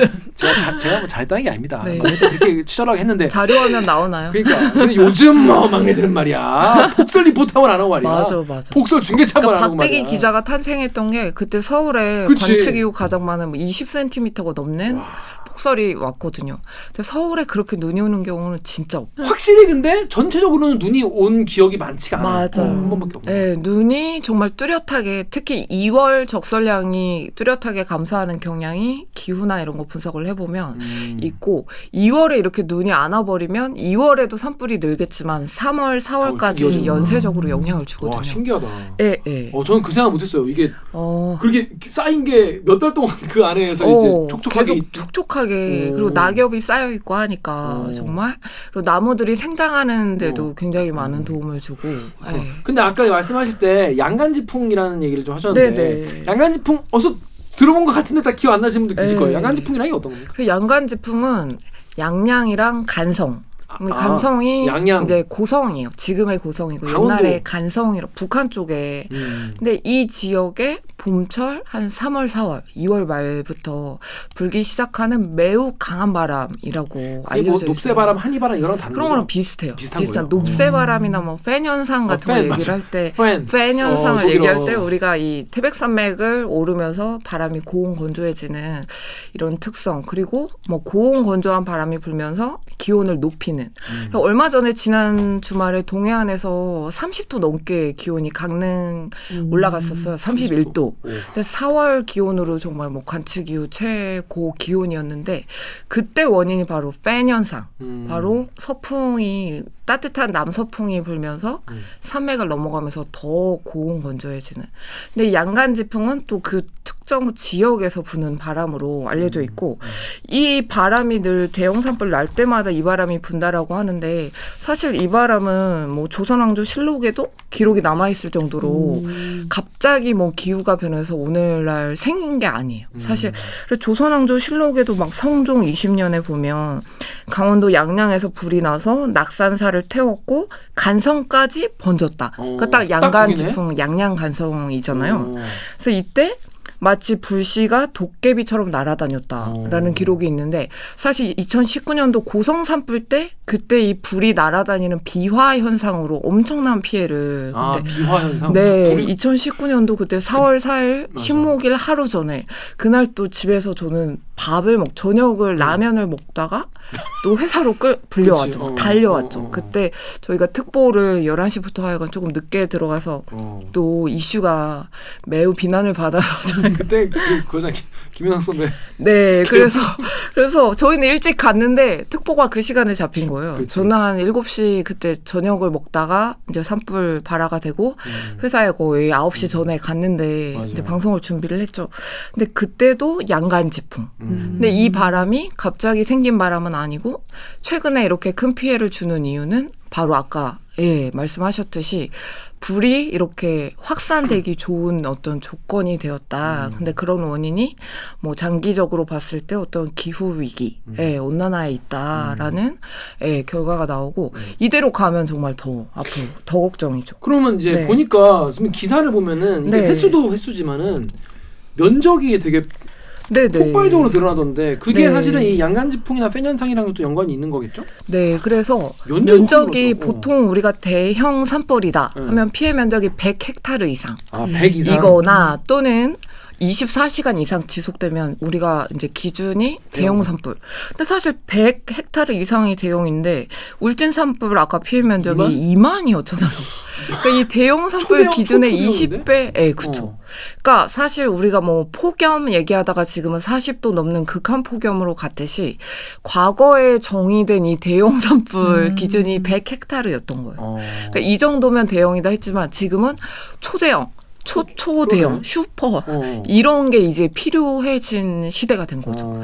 제가 뭐 잘했다는 게 아닙니다. 네. 막내들 그렇게 치열하게 했는데 자료화면 나오나요? 그러니까 근데 요즘 뭐 막내들은 말이야 폭설 리포트하고 안 하고 말이야. 맞아. 폭설 중계차만 그러니까 하고 말이야. 박대기 기자가 탄생했던 게 그때 서울에 그치. 관측 이후 가장 많은 뭐 20cm가 넘는 폭설이 왔거든요. 근데 서울에 그렇게 눈이 오는 경우는 진짜 없어요. 확실히 근데 전체적으로는 눈이 온 기억이 많지가 않아요. 맞아요. 한 번밖에 없어요. 네, 눈이 정말 뚜렷하게 특히 2월 적설량이 뚜렷하게 감소하는 경향이 기후나 이런 거 분석을 해보면 있고 2월에 이렇게 눈이 안 와버리면 2월에도 산불이 늘겠지만 3월, 4월까지 이어지는구나. 연쇄적으로 영향을 주거든요. 와 신기하다. 예. 저는 그 생각 못했어요. 이게 어. 그렇게 쌓인 게 몇 달 동안 그 안에서 이제 촉촉하게 계속 촉촉하게 그리고 낙엽이 쌓여 있고 하니까 정말 그리고 나무들이 생장하는데도 굉장히 많은 도움을 주고. 예. 근데 아까 말씀하실 때 양간지풍이라는 얘기를 좀 하셨는데 네네. 양간지풍 어서 들어본 것 같은데 잘 기억 안 나시는 분들 계실 네. 거예요. 양간지풍이란 게 어떤 겁니까? 그 양간지풍은 양양이랑 간성. 간성이 양양. 이제 고성이에요. 지금의 고성이고 강원도. 옛날에 간성이라 북한 쪽에. 근데 이 지역에 봄철 한 3월, 4월, 2월 말부터 불기 시작하는 매우 강한 바람이라고 그게 뭐 알려져 있어요. 높새바람, 한이바람 이거랑 다른 그런 거죠? 거랑 비슷해요. 비슷한 거예요? 높새바람이나 뭐 팬 현상 같은 거 팬, 얘기를 맞아. 할 때 팬. 현상을 독일어. 얘기할 때 우리가 이 태백산맥을 오르면서 바람이 고온 건조해지는 이런 특성 그리고 뭐 고온 건조한 바람이 불면서 기온을 높이는 얼마 전에 지난 주말에 동해안에서 30도 넘게 기온이 강릉 올라갔었어요. 31도. 오. 근데 4월 기온으로 정말 뭐 관측 이후 최고 기온이었는데 그때 원인이 바로 팬 현상. 바로 서풍이 따뜻한 남서풍이 불면서 산맥을 넘어가면서 더 고온 건조해지는. 근데 이 양간지풍은 또 그 특정 지역에서 부는 바람으로 알려져 있고 이 바람이 늘 대형 산불 날 때마다 이 바람이 분다라고 하는데 사실 이 바람은 뭐 조선왕조 실록에도 기록이 남아있을 정도로 갑자기 뭐 기후가 변해서 오늘날 생긴 게 아니에요. 사실 조선왕조 실록에도 막 성종 20년에 보면 강원도 양양에서 불이 나서 낙산사를 태웠고 간성까지 번졌다. 그러니까 딱 양간지풍 양양 간성이잖아요. 그래서 이때 마치 불씨가 도깨비처럼 날아다녔다라는 기록이 있는데 사실 2019년도 고성 산불 때 그때 이 불이 날아다니는 비화 현상으로 엄청난 피해를 비화 현상? 네, 2019년도 그때 4월 4일 신목일 하루 전에 그날 또 집에서 저는 저녁을 라면을 먹다가 또 회사로 불려왔죠. 달려왔죠. 그때 저희가 특보를 11시부터 하여간 조금 늦게 들어가서 또 이슈가 매우 비난을 받아서 그때 그 여자 김연석 선배. 네, 그래서 저희는 일찍 갔는데 특보가 그 시간에 잡힌 거예요. 그치. 저는 한 7시 그때 저녁을 먹다가 이제 산불 발화가 되고 회사에 거의 9시 전에 갔는데 이제 방송을 준비를 했죠. 근데 그때도 양간지풍. 근데 이 바람이 갑자기 생긴 바람은 아니고 최근에 이렇게 큰 피해를 주는 이유는 바로 아까 말씀하셨듯이 불이 이렇게 확산되기 좋은 어떤 조건이 되었다. 근데 그런 원인이 뭐 장기적으로 봤을 때 어떤 기후 위기, 온난화에 있다라는 결과가 나오고 이대로 가면 정말 더 앞으로 더 걱정이죠. 그러면 이제 보니까 지금 기사를 보면은 이게 횟수도 횟수지만은 면적이 되게 폭발적으로 늘어나던데 그게 사실은 이 양간지풍이나 팬 현상이랑 또 연관이 있는 거겠죠? 네, 그래서 큰 면적이 거죠. 보통 우리가 대형 산불이다 하면 피해 면적이 100헥타르 이상. 100 이상? 이거나 또는 24시간 이상 지속되면 우리가 이제 기준이 대형 산불. 근데 사실 100헥타르 이상이 대형인데 울진 산불 아까 피해 면적이 2만이었잖아요. 그러니까 이 대형 산불 기준의 20배, 그렇죠. 그러니까 사실 우리가 뭐 폭염 얘기하다가 지금은 40도 넘는 극한 폭염으로 갔듯이 과거에 정의된 이 대형 산불 기준이 100헥타르였던 거예요. 그러니까 이 정도면 대형이다 했지만 지금은 초대형. 초대형, 슈퍼 이런 게 이제 필요해진 시대가 된 거죠.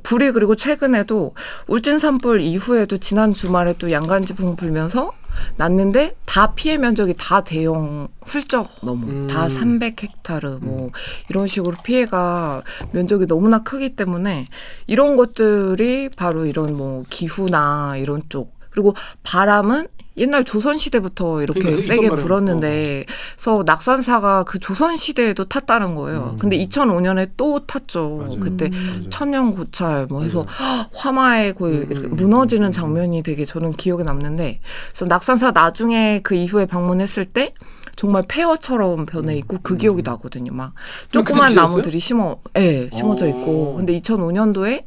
불이 그리고 최근에도 울진 산불 이후에도 지난 주말에 또 양간지풍 불면서 났는데 다 피해 면적이 다 대형 훌쩍 넘어 다 300헥타르 뭐 이런 식으로 피해가 면적이 너무나 크기 때문에 이런 것들이 바로 이런 뭐 기후나 이런 쪽 그리고 바람은 옛날 조선시대부터 이렇게 그러니까 세게 있단 말이야. 불었는데 그래서 낙산사가 그 조선시대에도 탔다는 거예요. 근데 2005년에 또 탔죠. 맞아요. 그때 맞아요. 천년고찰 뭐 해서 화마에 거의 이렇게 무너지는 장면이 되게 저는 기억에 남는데 그래서 낙산사 나중에 그 이후에 방문했을 때 정말 폐허처럼 변해 있고 그 기억이 나거든요. 막 조그만 그때 나무들이 심어져 있고. 근데 2005년도에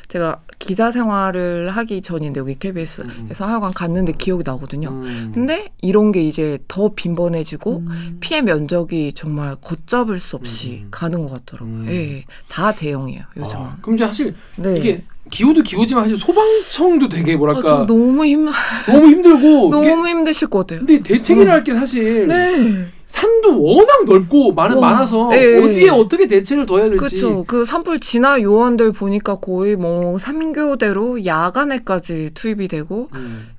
제가 기자 생활을 하기 전인데 여기 KBS에서 하여간 갔는데 기억이 나거든요. 근데 이런 게 이제 더 빈번해지고 피해 면적이 정말 걷잡을 수 없이 가는 것 같더라고요. 예, 다 대형이에요 요즘은. 그럼 이제 사실 네. 이게 기후도 기후지만 사실 소방청도 되게 뭐랄까 좀 너무 너무 힘들고 이게 너무 힘드실 것 같아요. 근데 대책이랄 게 사실 네. 산도 워낙 넓고 많아서 네. 어디에 어떻게 대책을 더 해야 될지. 그렇죠. 그 산불 진화 요원들 보니까 거의 뭐 3교대로 야간에까지 투입이 되고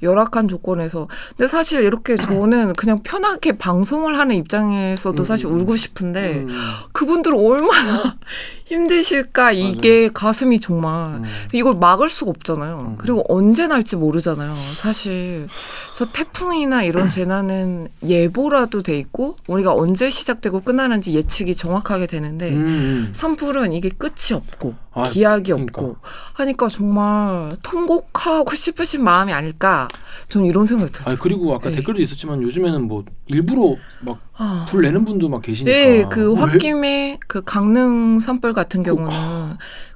열악한 조건에서. 근데 사실 이렇게 저는 그냥 편하게 방송을 하는 입장에서도 사실 울고 싶은데 그분들은 얼마나 힘드실까 이게 가슴이 정말 이걸 막을 수가 없잖아요. 그리고 언제 날지 모르잖아요. 사실 그래서 태풍이나 이런 재난은 예보라도 돼 있고 우리가 언제 시작되고 끝나는지 예측이 정확하게 되는데 산불은 이게 끝이 없고 기약이 그러니까. 없고 하니까 정말 통곡하고 싶으신 마음이 아닐까 저는 이런 생각이 들어요. 아 그리고 아까 네. 댓글도 있었지만 요즘에는 뭐 일부러 막 불 내는 분도 막 계시니까. 네, 그 왜? 홧김에 그 강릉 산불 같은 경우는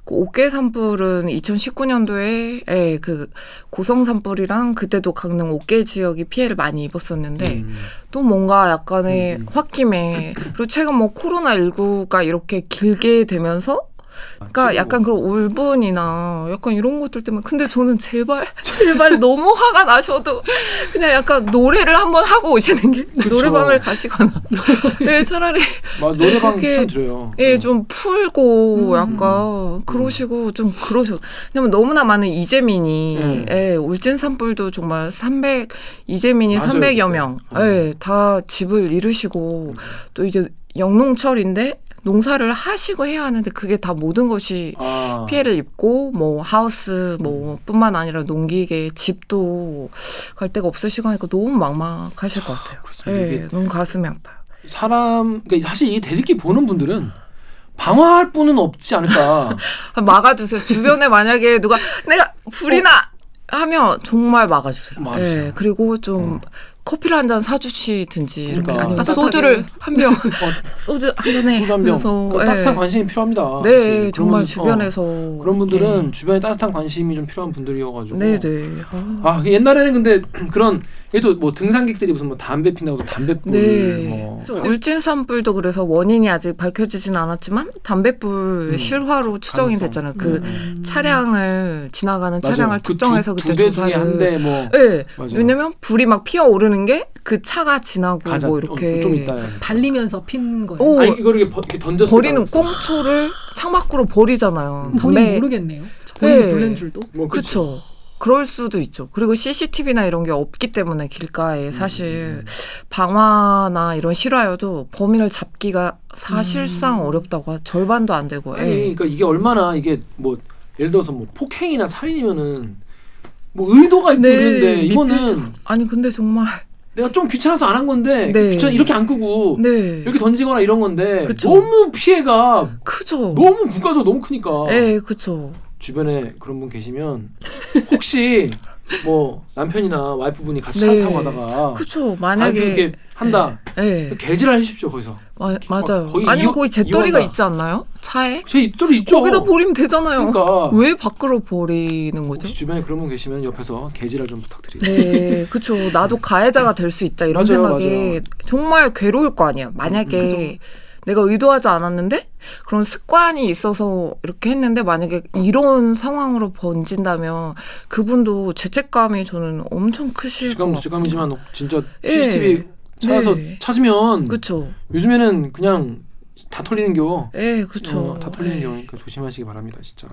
그 옥계 산불은 2019년도에 그 고성 산불이랑 그때도 강릉 옥계 지역이 피해를 많이 입었었는데 또 뭔가 약간의 홧김에 그리고 최근 뭐 코로나19가 이렇게 길게 되면서 그러니까 약간 그런 울분이나 약간 이런 것들 때문에 근데 저는 제발 너무 화가 나셔도 그냥 약간 노래를 한번 하고 오시는 게 그쵸. 노래방을 가시거나 네, 차라리 노래방 그렇게, 추천드려요. 예, 좀 풀고 약간 그러시고 좀 그러셔. 왜냐면 너무나 많은 이재민이 예, 울진 산불도 정말 이재민이 맞아요, 300여 그때. 명 예, 다 집을 잃으시고 또 이제 영농철인데 농사를 하시고 해야 하는데 그게 다 모든 것이 피해를 입고 뭐 하우스 뭐 뿐만 아니라 농기계 집도 갈 데가 없으시고 하니까 너무 막막하실 것 같아요. 그렇습니다. 예, 너무 가슴이 아파요. 그러니까 사실 이 대들기 보는 분들은 방어할 분은 없지 않을까. 막아주세요. 주변에 만약에 누가 내가 불이 나 하면 정말 막아주세요. 막아주세요. 예, 그리고 좀 커피를 한 잔 사주시든지 그러니까. 이렇게 아니면 따뜻하게. 소주를 한 병 소주 한 잔에 소주 한 병. 그러니까 따뜻한 관심이 필요합니다. 네, 사실. 정말 그런 주변에서 그런 분들은 예. 주변에 따뜻한 관심이 좀 필요한 분들이어가지고. 네네. 옛날에는 근데 그런 얘도 뭐 등산객들이 무슨 뭐 담배 핀다고 담배불 네. 뭐. 울진 산불도 그래서 원인이 아직 밝혀지진 않았지만 담배불 실화로 추정이 가능성. 됐잖아요. 그 차량을 지나가는 맞아요. 차량을 그 특정해서 두 그때 대 중에 한 조사를. 대 뭐. 네. 맞아요. 왜냐면 불이 막 피어오르는 게 그 차가 지나고 가자. 뭐 이렇게 좀 있다. 달리면서 핀 거예요. 오, 아니 이거를 이렇게 던졌을 버리는 가능성. 꽁초를 창밖으로 버리잖아요. 본인 모르겠네요. 본인이 네. 놀란 줄도. 뭐 그렇죠. 그럴 수도 있죠. 그리고 CCTV나 이런 게 없기 때문에 길가에 사실 방화나 이런 실화여도 범인을 잡기가 사실상 어렵다고 절반도 안 되고. 아니 예. 그러니까 이게 얼마나 이게 뭐 예를 들어서 뭐 폭행이나 살인이면은 뭐 의도가 있고 그런데 이거는 아니 근데 정말 내가 좀 귀찮아서 안 한 건데 네. 귀찮아 이렇게 안 끄고 네. 이렇게 던지거나 이런 건데 그쵸. 너무 피해가 크죠. 너무 부가적으로 너무 크니까 예, 그렇죠. 주변에 그런 분 계시면 혹시 뭐 남편이나 와이프분이 같이 네. 차 타고 가다가 그렇죠. 아주 만약에 이렇게 한다 예. 개지를 해주십시오 거기서. 맞아요. 거의 아니면 거기 재떨이가 이혼한다. 있지 않나요? 차에? 제 입돌이 있죠. 거기다 버리면 되잖아요. 그러니까 왜 밖으로 버리는 거죠? 혹시 주변에 그런 분 계시면 옆에서 개지를 좀 부탁드리겠습니다. 네, 그렇죠. 나도 가해자가 될 수 있다 이런 맞아요, 생각에 맞아요. 정말 괴로울 거 아니야. 만약에 내가 의도하지 않았는데 그런 습관이 있어서 이렇게 했는데 만약에 이런 상황으로 번진다면 그분도 죄책감이 저는 엄청 크실 것 같아요. 죄책감이지만 진짜 예. CCTV 찾아서 네. 찾으면 그렇죠. 요즘에는 그냥 다 털리는겨. 예, 그렇죠. 다 털리는 경우니까 조심하시기 바랍니다, 진짜.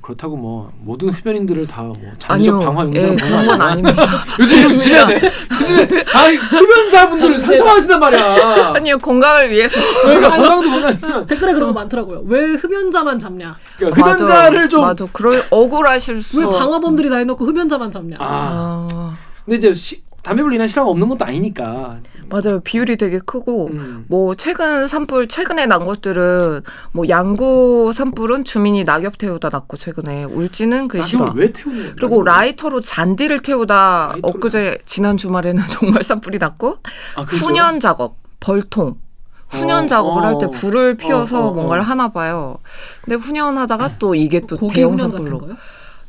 그렇다고 뭐 모든 흡연인들을 다 뭐 장기적 방화 용자로 예, 보는 그런 건 아닙니다. 요즘 이거 조심해야 돼. 요즘 흡연자분들을 상처하시단 말이야. 아니요, 건강을 위해서. 그러니까 건강도 건강이지만 댓글에 그런 거 많더라고요. 왜 흡연자만 잡냐? 그러니까 흡연자를 좀 맞아. 그럴 억울하실 수. 왜 방화범들이 다 해놓고 흡연자만 잡냐? 아. 근데 이제 담배불 인한 실화가 없는 것도 아니니까. 맞아요. 비율이 되게 크고 뭐 최근 산불 최근에 난 것들은 뭐 양구 산불은 주민이 낙엽 태우다 났고 최근에 울진은 그 실화. 왜 태우는 거야? 그리고 라이터로 잔디를 태우다 라이터로 엊그제 지난 주말에는 정말 산불이 났고 훈연 작업 벌통. 훈연 작업을 할 때 불을 피워서 뭔가를 하나 봐요. 근데 훈연하다가 또 이게 또 대형 산불로. 거요?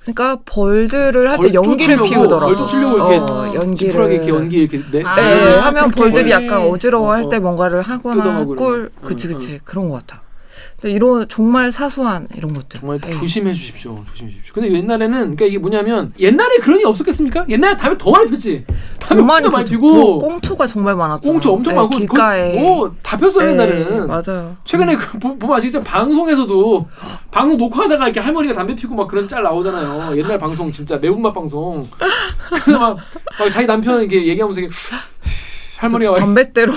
그러니까 벌들을 할 때 연기를 피우더라고. 벌도 치려고 이렇게 연기를 지푸라기 이렇게 연기 이렇게 네, 하면 벌들이 약간 어지러워할 어, 때 뭔가를 하거나 뜯어먹으려고. 꿀 그치 그런 것 같아. 근데 이런 정말 사소한 이런 것들. 정말 조심해 주십시오. 조심해 주십시오. 근데 옛날에는 그러니까 이게 뭐냐면 옛날에 그런 일 없었겠습니까? 옛날에 담배 더 많이 폈지. 담배 진짜 많이 피고 뭐 꽁초가 정말 많았잖아. 꽁초 엄청 많고 길가에 뭐다 폈어요 옛날에는. 맞아요. 최근에 보면 아시겠지만 방송에서도 방송 녹화하다가 이렇게 할머니가 담배 피고 막 그런 짤 나오잖아요. 옛날 방송 진짜 매운맛 방송. 그래서 막 자기 남편 이렇게 얘기하면서 이렇게 할머니가 담뱃대로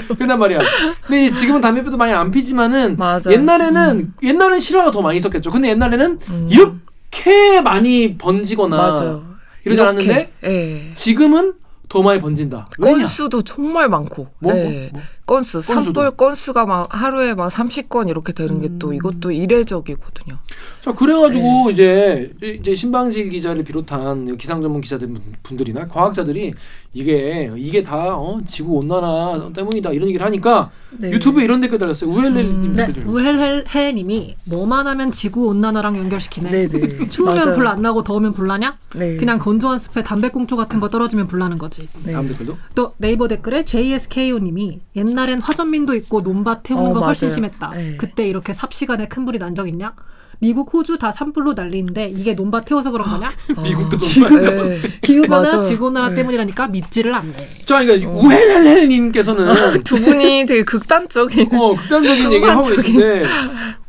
그런단 말이야. 근데 지금은 담배 피도 많이 안 피지만은 맞아요. 옛날에는 실화가 더 많이 있었겠죠. 근데 옛날에는 이렇게 많이 번지거나 맞아요. 이러지 않았는데 지금은 더 많이 번진다. 건수도 정말 많고. 뭐? 건수 산불 건수가 막 하루에 막 30건 이렇게 되는 게 또 이것도 이례적이거든요. 자 그래가지고 이제 신방지 기자를 비롯한 기상 전문 기자들 분들이나 과학자들이 이게 다 지구 온난화 때문이다 이런 얘기를 하니까 유튜브에 이런 댓글 달렸어요. 우헬헬님 댓글. 우헬헬님이 뭐만 하면 지구 온난화랑 연결시키네. 네네. 추우면 불 안 나고 더우면 불 나냐? 네. 그냥 건조한 숲에 담배꽁초 같은 거 떨어지면 불 나는 거지. 다음 댓글도. 또 네이버 댓글에 JSKO님이 옛날엔 화전민도 있고 논밭 태우는 거 훨씬 맞아요. 심했다. 네. 그때 이렇게 삽시간에 큰 불이 난 적 있냐? 미국, 호주 다 산불로 난리인데 이게 논밭 태워서 그런 거냐? 미국도 기후변화, 지구온난화 때문이라니까 믿지를 않네. 자, 그러니까 우헬헬님께서는 두 분이 되게 극단적인 극단적인 얘기를 하고 계신데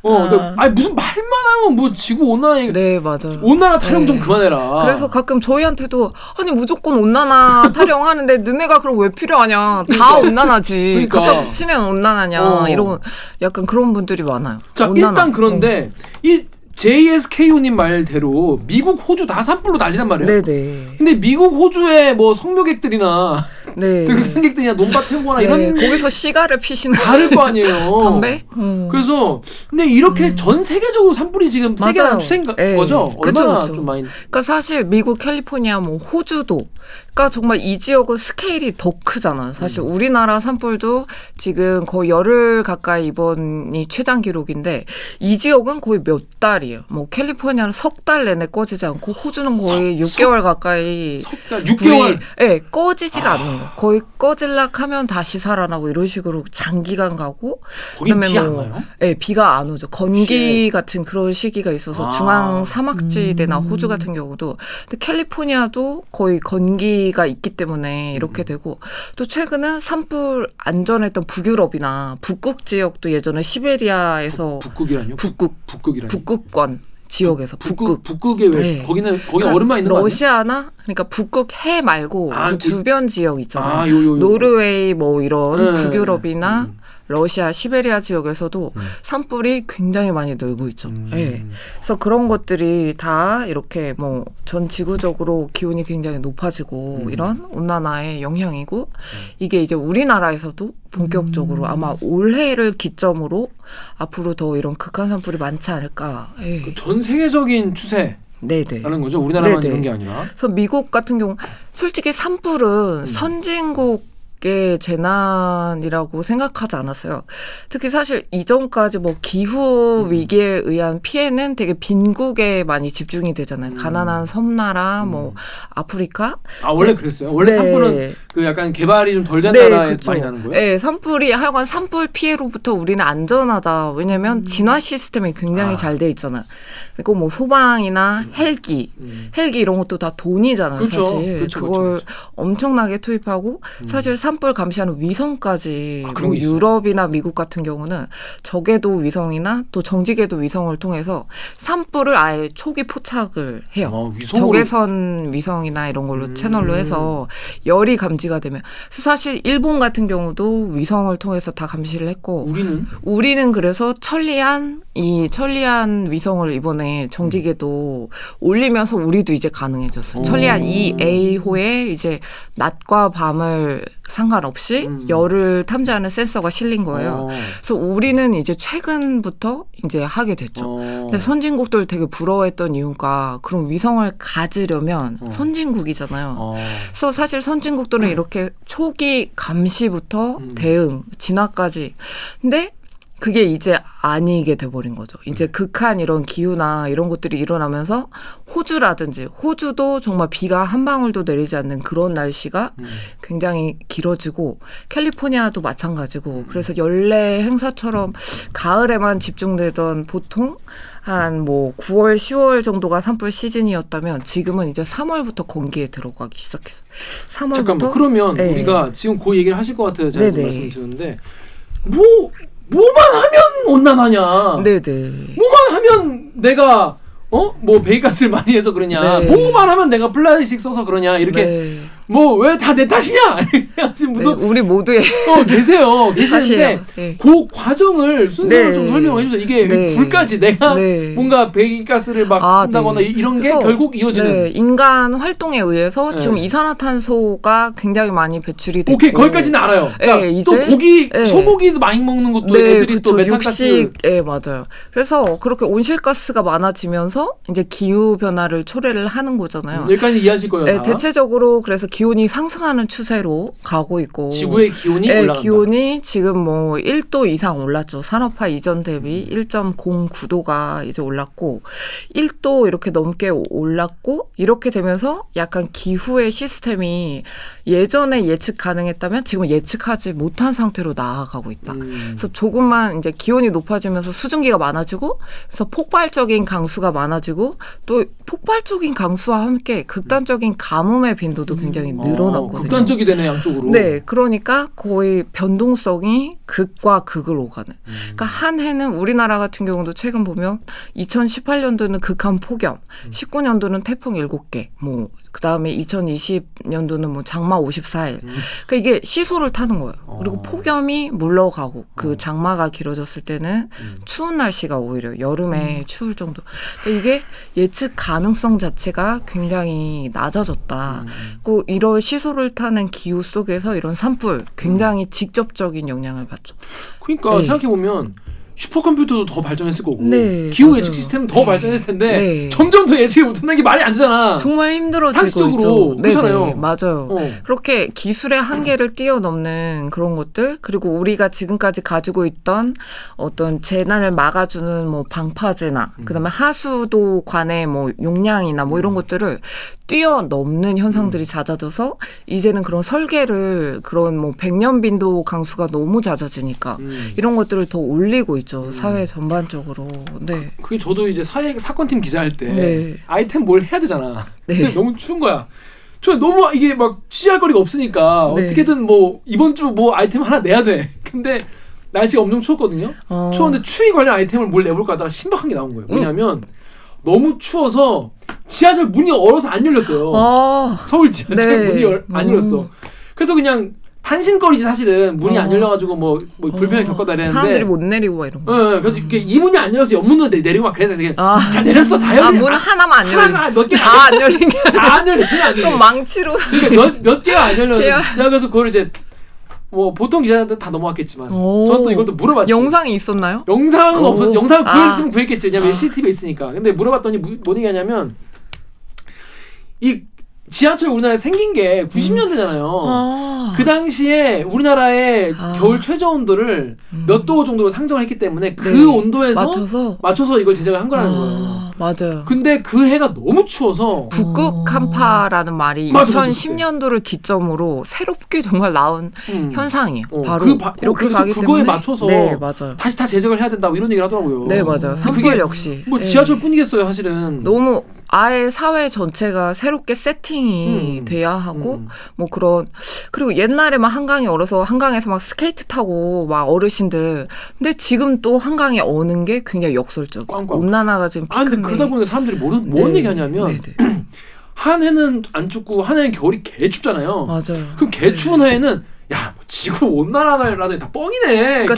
그러니까, 아니 무슨 말만 하면 뭐 지구 온난화 네 맞아요. 온난화 타령 좀 그만해라. 그래서 가끔 저희한테도 아니 무조건 온난화 타령하는데 너네가 그럼 왜 필요하냐? 다 온난화지. 갖다 붙이면 온난화냐? 이런 약간 그런 분들이 많아요. 자 온난화. 일단 그런데 이 JSKO님 말대로 미국, 호주 다 산불로 난리란 말이에요. 네네. 근데 미국, 호주의 뭐 성묘객들이나 등산객들이나 논밭 태우거나 이런 거기서 시가를 피시는 다를 거 아니에요. 담배? 그래서 근데 이렇게 전 세계적으로 산불이 지금 세게 나는 추세인 거죠? 얼마나 그쵸. 좀 많이. 그러니까 사실 미국, 캘리포니아, 뭐 호주도, 그러니까 정말 이 지역은 스케일이 더 크잖아요. 사실 우리나라 산불도 지금 거의 열흘 가까이 이번이 최단 기록인데 이 지역은 거의 몇 달이에요. 뭐 캘리포니아는 석 달 내내 꺼지지 않고 호주는 거의 6개월 가까이. 석 달, 6개월. 네, 꺼지지가 않는 거예요. 거의 꺼질락 하면 다시 살아나고 이런 식으로 장기간 가고. 거긴 비 안 와요? 네, 비가 안 오죠. 건기 같은 그런 시기가 있어서 중앙 사막지대나 호주 같은 경우도. 근데 캘리포니아도 거의 건기가 있기 때문에 이렇게 되고 또 최근은 산불 안전했던 북유럽이나 북극 지역도 예전에 시베리아에서 북극이라뇨? 북극이라뇨? 북극권 지역에서 북극에 왜 거기 그러니까 얼음만 있는 거 아니야? 러시아나 그러니까 북극 해 말고 그 주변 지역 있잖아요. 요. 노르웨이 뭐 이런 북유럽이나 러시아, 시베리아 지역에서도 산불이 굉장히 많이 늘고 있죠. 네. 그래서 그런 것들이 다 이렇게 뭐 전 지구적으로 기온이 굉장히 높아지고 이런 온난화의 영향이고 이게 이제 우리나라에서도 본격적으로 아마 올해를 기점으로 앞으로 더 이런 극한 산불이 많지 않을까. 그 전 세계적인 추세라는 거죠. 우리나라만 이런 게 아니라. 그래서 미국 같은 경우 솔직히 산불은 선진국 의 재난이라고 생각하지 않았어요. 특히 사실 이전까지 뭐 기후 위기에 의한 피해는 되게 빈국에 많이 집중이 되잖아요. 가난한 섬나라, 뭐 아프리카. 원래 그랬어요. 원래 산불은 그 약간 개발이 좀 덜 된 나라에 많이 나는 거예요. 네, 산불이 하여간 산불 피해로부터 우리는 안전하다. 왜냐하면 진화 시스템이 굉장히 잘 돼 있잖아요. 그리고 뭐 소방이나 헬기 이런 것도 다 돈이잖아요. 사실 그걸 엄청나게 투입하고 사실 산불 감시하는 위성까지 뭐 유럽이나 미국 같은 경우는 저궤도 위성이나 또 정지궤도 위성을 통해서 산불을 아예 초기 포착을 해요. 적외선 위성이나 이런 걸로 채널로 해서 열이 감지가 되면 사실 일본 같은 경우도 위성을 통해서 다 감시를 했고 우리는 그래서 천리안 이 천리안 위성을 이번에 정직에도 올리면서 우리도 이제 가능해졌어요. 천리안 2A호에 이제 낮과 밤을 상관없이 열을 탐지하는 센서가 실린 거예요. 그래서 우리는 이제 최근부터 이제 하게 됐죠. 근데 선진국들 되게 부러워했던 이유가 그런 위성을 가지려면 선진국이잖아요. 그래서 사실 선진국들은 이렇게 초기 감시부터 대응, 진화까지. 근데 그게 이제 아니게 돼버린 거죠. 이제 극한 이런 기후나 이런 것들이 일어나면서 호주라든지 호주도 정말 비가 한 방울도 내리지 않는 그런 날씨가 굉장히 길어지고 캘리포니아도 마찬가지고 그래서 연례 행사처럼 가을에만 집중되던 보통 한 뭐 9월, 10월 정도가 산불 시즌이었다면 지금은 이제 3월부터 건기에 들어가기 시작했어요. 3월부터 잠깐만 그러면 네. 우리가 지금 그 얘기를 하실 것 같아요. 제가 네네. 말씀드렸는데 뭐만 하면 온난화냐? 네네. 뭐만 하면 내가 뭐 배기가스를 많이 해서 그러냐? 네. 뭐만 하면 내가 플라스틱 써서 그러냐? 이렇게 네. 뭐 왜 다 내 탓이냐? 이렇게 생각하시는 네, 분도 우리 모두의 계시는데 탓이에요. 네. 그 과정을 순서를 네. 좀 설명해 주세요. 이게 네. 불까지 내가 네. 뭔가 배기가스를 막 쓴다거나 네. 이런 게 그래서, 결국 이어지는. 네, 인간 활동에 의해서 네. 지금 이산화탄소가 굉장히 많이 배출이 되고 오케이 거기까지는 알아요. 그러니까 네, 또 이제, 고기 네. 소고기도 많이 먹는 것도 네, 애들이 그쵸. 또 메탄가스. 육식, 예, 맞아요. 그래서 그렇게 온실가스가 많아지면서 이제 기후 변화를 초래를 하는 거잖아요. 여기까지 이해하실 거예요. 네, 다. 대체적으로 그래서 기온이 상승하는 추세로 가고 있고 지구의 기온이 네, 올라간다. 기온이 지금 뭐 1도 이상 올랐죠. 산업화 이전 대비 1.09도가 이제 올랐고 1도 이렇게 넘게 올랐고 이렇게 되면서 약간 기후의 시스템이 예전에 예측 가능했다면 지금 예측하지 못한 상태로 나아가고 있다. 그래서 조금만 이제 기온이 높아지면서 수증기가 많아지고 그래서 폭발적인 강수가 많아지고 또 폭발적인 강수와 함께 극단적인 가뭄의 빈도도 굉장히 늘어났거든요. 극단적이 되네 양쪽으로. 네, 그러니까 거의 변동성이 극과 극을 오가는. 그러니까 한 해는 우리나라 같은 경우도 최근 보면 2018년도는 극한 폭염, 19년도는 태풍 7개, 뭐 그다음에 2020년도는 뭐 장마 54일. 그러니까 이게 시소를 타는 거예요. 그리고 폭염이 물러가고 그 장마가 길어졌을 때는 추운 날씨가 오히려 여름에 추울 정도. 그러니까 이게 예측 가능성 자체가 굉장히 낮아졌다. 그 이런 시소를 타는 기후 속에서 이런 산불 굉장히 직접적인 영향을 받죠. 그러니까 네. 생각해 보면 슈퍼컴퓨터도 더 발전했을 거고 네, 기후 맞아요. 예측 시스템은 더 네. 발전했을 텐데 네. 점점 더 예측을 못한다는 게 말이 안 되잖아. 정말 힘들어지고 상식적으로 있죠. 그렇잖아요. 네네, 맞아요. 그렇게 기술의 한계를 뛰어넘는 그런 것들 그리고 우리가 지금까지 가지고 있던 어떤 재난을 막아주는 뭐 방파제나 그다음에 하수도 관의 뭐 용량이나 뭐 이런 것들을 뛰어넘는 현상들이 잦아져서 이제는 그런 설계를 그런 뭐 백년빈도 강수가 너무 잦아지니까 이런 것들을 더 올리고 있죠. 사회 전반적으로. 네. 그게 저도 이제 사건팀 기자할 때 네. 아이템 뭘 해야 되잖아. 네. 근데 너무 추운 거야. 저 너무 이게 막 취재할 거리가 없으니까 네. 어떻게든 뭐 이번 주 뭐 아이템 하나 내야 돼. 근데 날씨가 엄청 추웠거든요. 추웠는데 추위 관련 아이템을 뭘 내볼까 하다가 신박한 게 나온 거예요. 뭐냐면 너무 추워서 지하철 문이 얼어서 안 열렸어요. 서울 지하철 네. 문이 안 열렸어. 그래서 그냥 단신거리지 사실은 문이 안 열려가지고 뭐 불편을 겪었다 이랬는데 사람들이 못 내리고 막 이런 거. 네, 그래서 이게 이 문이 안 열려서 옆문도 내리고 막 그래서 그냥 잘 내렸어 다 열려. 문 하나만 안 열린. 하나 몇 개 다 안 열린 게 다 안 열리면 안 돼. 그럼 망치로. 그러니까 몇 개가 안 열렸는데 개야. 제가 그래서 그걸 이제 뭐 보통 기자들은 다 넘어갔겠지만 오. 저는 또 이걸 또 물어봤지. 영상이 있었나요? 영상은 오. 없었지. 영상을 구했으면 아. 구했겠지. 왜냐면 CCTV가 있으니까. 근데 물어봤더니 뭔 얘기하냐면 이 지하철 우리나라에 생긴 게 90년대잖아요. 그 당시에 우리나라의 겨울 최저 온도를 몇 도 정도로 상정을 했기 때문에 그 네. 온도에서 맞춰서 이걸 제작을 한 거라는 거예요. 맞아요. 근데 그 해가 너무 추워서 북극 한파라는 말이 맞아, 2010년도를 기점으로 새롭게 정말 나온 현상이에요. 바로 이렇게 그래서 가기 그거에 때문에 맞춰서 네, 맞아요. 다시 다 제작을 해야 된다 뭐 이런 얘기를 하더라고요. 네, 맞아요. 산불 그게 역시 뭐 네. 지하철뿐이겠어요, 사실은. 너무 아예 사회 전체가 새롭게 세팅이 돼야 하고 뭐 그런 그리고 옛날에 막 한강에 얼어서 한강에서 막 스케이트 타고 막 어르신들 근데 지금 또 한강에 어는 게 굉장히 역설적. 온난화가 지금 근데 그러다 보니까 사람들이 뭔 얘기하냐면 한 해는 안 춥고 한 해는 겨울이 개 춥잖아요. 맞아요. 그럼 개 추운 해에는 야, 뭐 지구 온난화라더니 다 뻥이네. 그러니까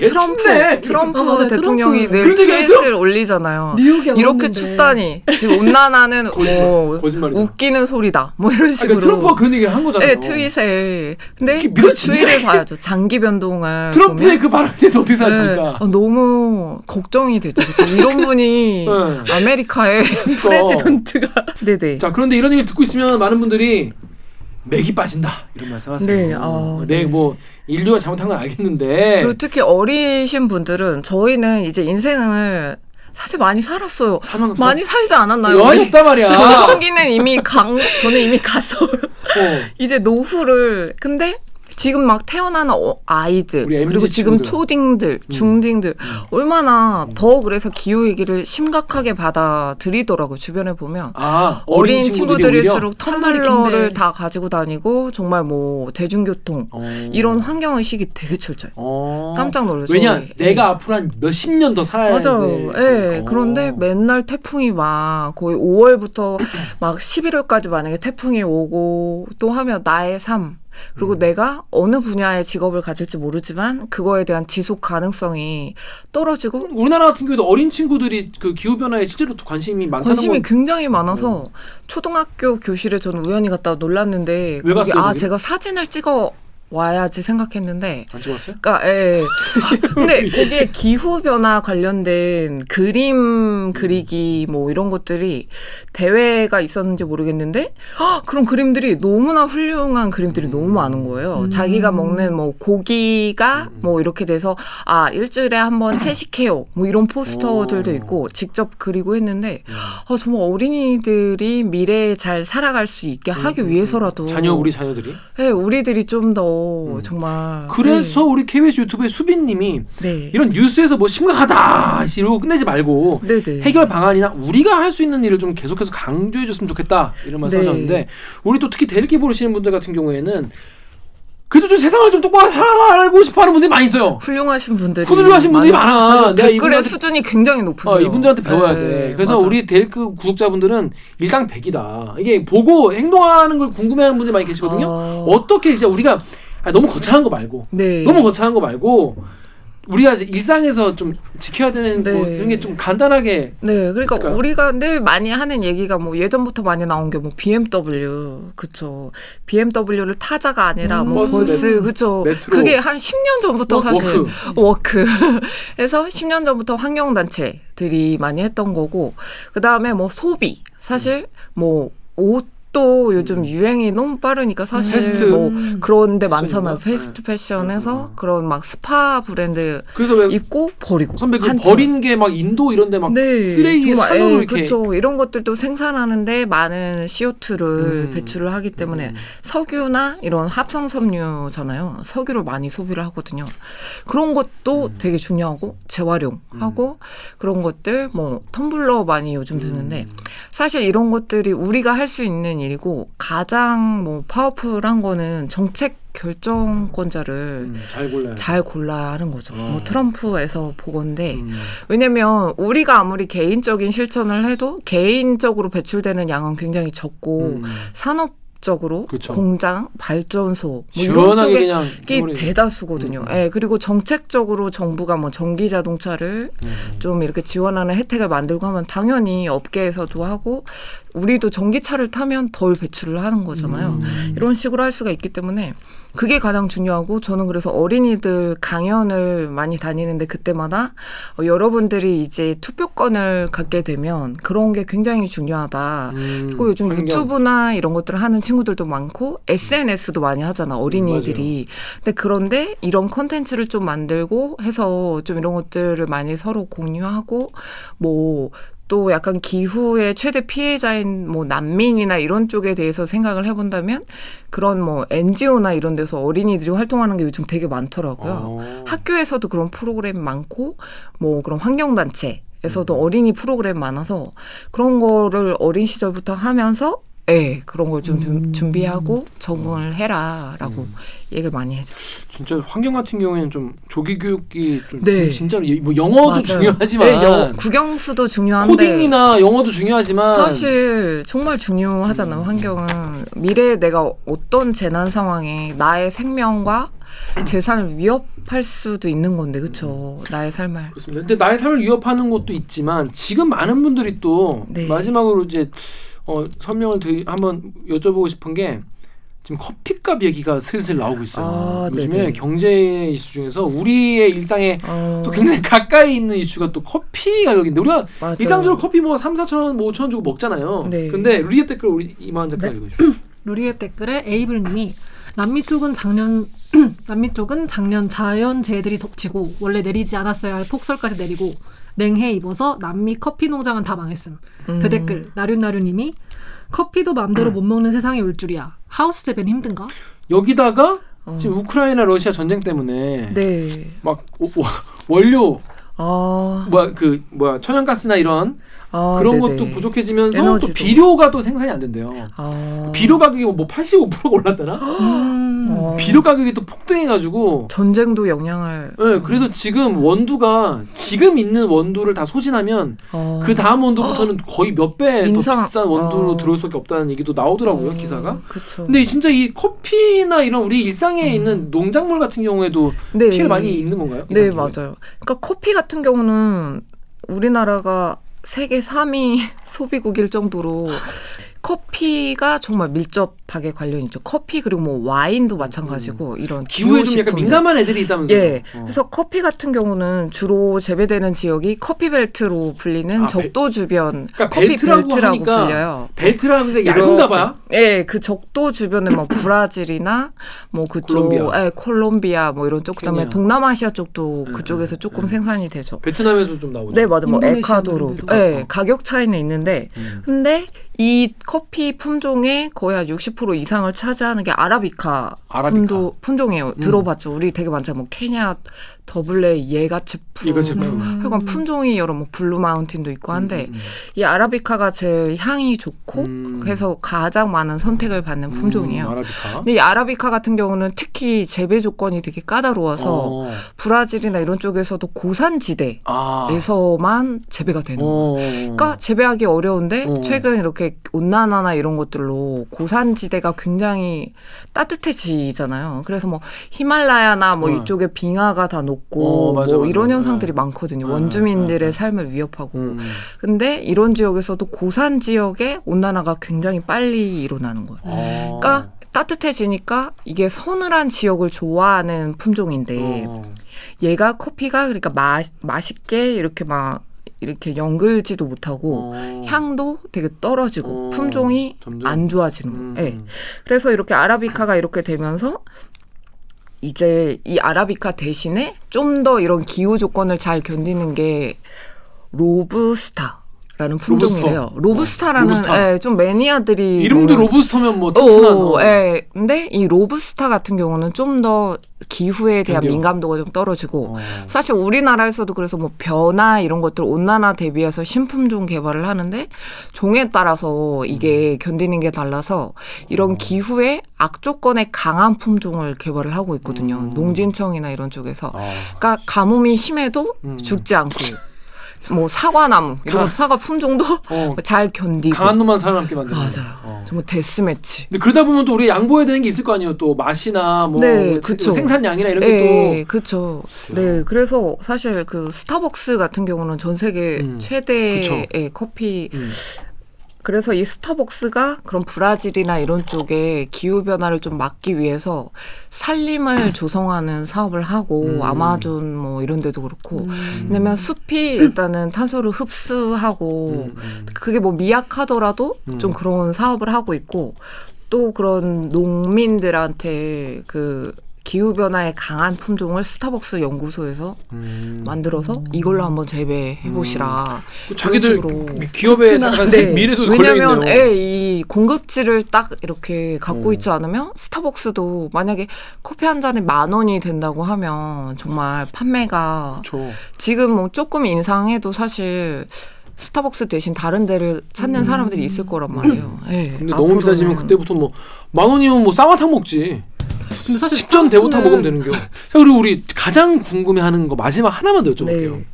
트럼프 맞아요. 대통령이 늘 그런 얘기가 트윗을 올리잖아요. 뉴욕에 이렇게 얼었는데. 춥다니 지금 온난화는 뭐 거짓말이다. 웃기는 소리다. 뭐 이런 식으로. 그러니까 트럼프가 그런 얘기를 한 거잖아요. 네, 트윗에. 근데 이게 그 믿어지냐? 추이를 봐야죠. 장기 변동을. 트럼프의 보면. 그 발언에 대해서 어떻게 생각하십니까? 너무 걱정이 되죠. 이런 분이 네. 아메리카의 프레지던트가. 네네. 자, 그런데 이런 얘기를 듣고 있으면 많은 분들이 맥이 빠진다 이런 말씀하세요. 네, 네. 뭐 인류가 잘못한 건 알겠는데. 그리고 특히 어리신 분들은 저희는 이제 인생을 사실 많이 살았어요. 많이 살지 않았나요? 여한이 없단 말이야. 저는 이미 가서 이제 노후를. 근데 지금 막 태어나는 아이들 우리 MZ 그리고 지금 친구들. 초딩들, 중딩들 얼마나 더 그래서 기후 위기를 심각하게 받아들이더라고요. 주변에 보면 어린 친구들일수록 텀블러를 다 가지고 다니고 정말 뭐 대중교통 이런 환경 의식이 되게 철저해. 깜짝 놀랐어요. 왜냐 내가 앞으로 한 몇십 년 더 살아야 돼. 맞아요. 예. 그런데 맨날 태풍이 막 거의 5월부터 막 11월까지 만약에 태풍이 오고 또 하면 나의 삶 그리고 내가 어느 분야의 직업을 가질지 모르지만 그거에 대한 지속 가능성이 떨어지고. 우리나라 같은 경우도 어린 친구들이 그 기후 변화에 실제로 관심이 많다는 관심이 굉장히 많아서 초등학교 교실에 저는 우연히 갔다가 놀랐는데 왜 갔어요, 거기? 제가 사진을 찍어 와야지 생각했는데. 안 찍었어요? 그러니까 근데 거기에 기후 변화 관련된 그림 그리기 뭐 이런 것들이 대회가 있었는지 모르겠는데 그런 그림들이 너무나 훌륭한 그림들이 너무 많은 거예요. 자기가 먹는 뭐 고기가 뭐 이렇게 돼서 일주일에 한 번 채식해요. 뭐 이런 포스터들도 있고 직접 그리고 했는데 정말 어린이들이 미래에 잘 살아갈 수 있게 하기 위해서라도 우리 자녀들이? 네, 우리들이 좀 더 정말. 그래서 우리 KBS 유튜브의 수빈님이 이런 뉴스에서 뭐 심각하다 이러고 끝내지 말고 해결 방안이나 우리가 할 수 있는 일을 좀 계속해서 강조해 줬으면 좋겠다 이런 말씀 하셨는데 우리 또 특히 대리기 보시는 분들 같은 경우에는 그래도 좀 세상을 좀 똑바로 살고 싶어하는 분들이 많이 있어요. 훌륭하신 분들이 많아. 내가 댓글의 수준이 굉장히 높으세요. 이분들한테 배워야 돼. 그래서 맞아. 우리 데리크 구독자분들은 일당 100이다. 이게 보고 행동하는 걸 궁금해하는 분들이 많이 계시거든요. 어떻게 이제 우리가 너무 거창한 거 말고 우리가 이제 일상에서 좀 지켜야 되는 뭐 이런 게 좀 간단하게. 그러니까 있을까요? 우리가 늘 많이 하는 얘기가 뭐 예전부터 많이 나온 게 뭐 BMW, 그쵸. BMW를 타자가 아니라 뭐 버스, 그쵸. 메트로. 그게 한 10년 전부터 사실 워크. 해서 10년 전부터 환경단체들이 많이 했던 거고, 그 다음에 뭐 소비, 사실 뭐 옷. 또 요즘 유행이 너무 빠르니까 사실 패스트 뭐 그런 데 많잖아요. 패션인가? 패스트 패션에서 그런 막 스파 브랜드 그래서 왜 입고 버리고. 선배 그 버린 게 막 인도 이런 데 막 쓰레기 산으로 이렇게. 그렇죠. 이런 것들도 생산하는데 많은 CO2를 배출을 하기 때문에 석유나 이런 합성 섬유잖아요. 석유를 많이 소비를 하거든요. 그런 것도 되게 중요하고 재활용하고 그런 것들 뭐 텀블러 많이 요즘 드는데 사실 이런 것들이 우리가 할 수 있는 일이고 가장 뭐 파워풀한 거는 정책 결정권자를 잘 골라야 하는 거죠. 뭐 트럼프에서 보건데 왜냐면 우리가 아무리 개인적인 실천을 해도 개인적으로 배출되는 양은 굉장히 적고 산업적으로 그쵸. 공장, 발전소 뭐 이런 쪽이 대다수거든요. 그리고 정책적으로 정부가 뭐 전기 자동차를 좀 이렇게 지원하는 혜택을 만들고 하면 당연히 업계에서도 하고 우리도 전기차를 타면 덜 배출을 하는 거잖아요. 이런 식으로 할 수가 있기 때문에 그게 가장 중요하고 저는 그래서 어린이들 강연을 많이 다니는데 그때마다 여러분들이 이제 투표권을 갖게 되면 그런 게 굉장히 중요하다. 그리고 요즘 유튜브나 이런 것들을 하는 친구들도 많고 SNS도 많이 하잖아. 어린이들이. 근데 그런데 이런 콘텐츠를 좀 만들고 해서 좀 이런 것들을 많이 서로 공유하고 뭐 또 약간 기후의 최대 피해자인 뭐 난민이나 이런 쪽에 대해서 생각을 해본다면 그런 뭐 NGO나 이런 데서 어린이들이 활동하는 게 요즘 되게 많더라고요. 학교에서도 그런 프로그램 많고 뭐 그런 환경단체에서도 어린이 프로그램 많아서 그런 거를 어린 시절부터 하면서 그런 걸 좀 준비하고 적응을 해라라고 얘기를 많이 해줘. 진짜 환경 같은 경우에는 좀 조기 교육이 좀 진짜로 뭐 영어도 맞아요. 중요하지만 국영수도 중요한데 코딩이나 영어도 중요하지만 사실 정말 중요하잖아요. 환경은 미래에 내가 어떤 재난 상황에 나의 생명과 재산을 위협할 수도 있는 건데, 그렇죠? 나의 삶을. 그렇습니다. 근데 나의 삶을 위협하는 것도 있지만 지금 많은 분들이 또 네. 마지막으로 이제 설명을 한번 여쭤보고 싶은 게 지금 커피값 얘기가 슬슬 나오고 있어요. 요즘에 네네. 경제 이슈 중에서 우리의 일상에 또 굉장히 가까이 있는 이슈가 또 커피 가격인데 우리가 맞아요. 일상적으로 커피 뭐 3,4천 원, 뭐 5천 원 주고 먹잖아요. 네. 근데 루리앱 댓글 우리 이만 작가 읽어주세요. 루리앱 댓글에 에이블님이 남미 쪽은 작년 자연재해들이 덮치고 원래 내리지 않았어야 할 폭설까지 내리고 냉해 입어서 남미 커피 농장은 다 망했음. 그 댓글 나륜나륜님이 커피도 맘대로 못 먹는 세상이 올 줄이야. 하우스 재배는 힘든가? 여기다가 지금 우크라이나 러시아 전쟁 때문에 네. 막 원료 아, 천연가스나 이런 그런 네네. 것도 부족해지면서 에너지도. 또 비료가 또 생산이 안 된대요. 비료 가격이 뭐 85%가 올랐다나? 비료 가격이 또 폭등해가지고 전쟁도 영향을. 네, 그래서 지금 원두가 지금 있는 원두를 다 소진하면 그 다음 원두부터는 거의 몇 배 더 비싼 원두로 들어올 수밖에 없다는 얘기도 나오더라고요, 기사가. 그쵸. 근데 진짜 이 커피나 이런 우리 일상에 있는 농작물 같은 경우에도 네. 피해를 많이 입는 건가요? 네, 일상 중에? 맞아요. 그러니까 커피 같은 경우는 우리나라가 세계 3위 소비국일 정도로 커피가 정말 밀접하게 관련이 있죠. 커피 그리고 뭐 와인도 마찬가지고 이런 기후에 좀 약간 기후식품들. 민감한 애들이 있다면서요? 예. 그래서 커피 같은 경우는 주로 재배되는 지역이 커피 벨트로 불리는 적도 주변 그러니까 커피 벨트라고 벨트라고 하니까 불려요. 벨트라는 게 얇은가 봐요? 예, 그 적도 주변에 뭐 브라질이나 뭐 그쪽, 콜롬비아. 콜롬비아 뭐 이런 쪽, 그다음에 케냐. 동남아시아 쪽도 그쪽에서 조금 생산이 되죠. 베트남에도 좀 나오죠. 네, 맞아. 뭐 인도네시아 에콰도르. 이런 데도. 네, 가격 차이는 있는데, 근데 이 커피 품종의 거의 한 60% 이상을 차지하는 게 아라비카, 품종이에요. 들어봤죠. 우리 되게 많잖아요. 뭐 케냐, 더블레, 예가체프. 하여간 품종이 여러 뭐 블루 마운틴도 있고 한데 이 아라비카가 제일 향이 좋고 그래서 가장 많은 선택을 받는 품종이에요. 아라비카. 근데 이 아라비카 같은 경우는 특히 재배 조건이 되게 까다로워서 브라질이나 이런 쪽에서도 고산지대에서만 재배가 되는 거예요. 그러니까 재배하기 어려운데 최근 이렇게 온난화나 이런 것들로 고산지대가 굉장히 따뜻해지잖아요. 그래서 뭐 히말라야나 뭐 이쪽에 빙하가 다 높고 맞아, 뭐 맞아. 이런 현상들이 많거든요. 원주민들의 삶을 위협하고. 근데 이런 지역에서도 고산 지역에 온난화가 굉장히 빨리 일어나는 거예요. 그러니까 따뜻해지니까 이게 서늘한 지역을 좋아하는 품종인데 얘가 커피가 그러니까 맛있게 이렇게 막 이렇게 연글지도 못하고 향도 되게 떨어지고 품종이 점점. 안 좋아지는 거예요. 네. 그래서 이렇게 아라비카가 이렇게 되면서 이제 이 아라비카 대신에 좀 더 이런 기후 조건을 잘 견디는 게 로부스타라는 품종이래요. 로부스타라는 로부스타. 예, 좀 매니아들이 이름도 로부스터면 뭐 튼튼한 예. 근데 이 로부스타 같은 경우는 좀 더 기후에 대한 견뎌. 민감도가 좀 떨어지고 사실 우리나라에서도 그래서 뭐 벼나 이런 것들 온난화 대비해서 신품종 개발을 하는데 종에 따라서 이게 견디는 게 달라서 이런 기후에 악조건에 강한 품종을 개발을 하고 있거든요. 농진청이나 이런 쪽에서. 그러니까 가뭄이 심해도 죽지 않고 뭐 사과나무 이런 사과 품종도 잘 견디고 강한 놈만 살아남게 만드는 맞아요. 정말 데스매치. 근데 그러다 보면 또 우리 양보해야 되는 게 있을 거 아니에요. 또 맛이나 뭐 네, 그쵸. 생산량이나 이런 네, 게 또 그렇죠. 네, 그래서 사실 그 스타벅스 같은 경우는 전 세계 최대의 커피. 그래서 이 스타벅스가 그런 브라질이나 이런 쪽에 기후 변화를 좀 막기 위해서 산림을 조성하는 사업을 하고 아마존 뭐 이런 데도 그렇고 왜냐면 숲이 일단은 탄소를 흡수하고 그게 뭐 미약하더라도 좀 그런 사업을 하고 있고 또 그런 농민들한테 그 기후변화에 강한 품종을 스타벅스 연구소에서 만들어서 이걸로 한번 재배해보시라. 자기들 식으로. 기업의 약간 미래도 왜냐면 걸려있네요. 이 공급지를 딱 이렇게 갖고 있지 않으면 스타벅스도 만약에 커피 한 잔에 10,000원이 된다고 하면 정말 판매가 그렇죠. 지금 뭐 조금 인상해도 사실 스타벅스 대신 다른 데를 찾는 사람들이 있을 거란 말이에요. 네, 근데 너무 비싸지면 그때부터 뭐 10,000원이면 뭐 쌍화탕 먹지. 근데 사실 식전 대보탕 먹으면 되는 겨. 그리고 우리 가장 궁금해하는 거 마지막 하나만 더 여쭤볼게요. 네.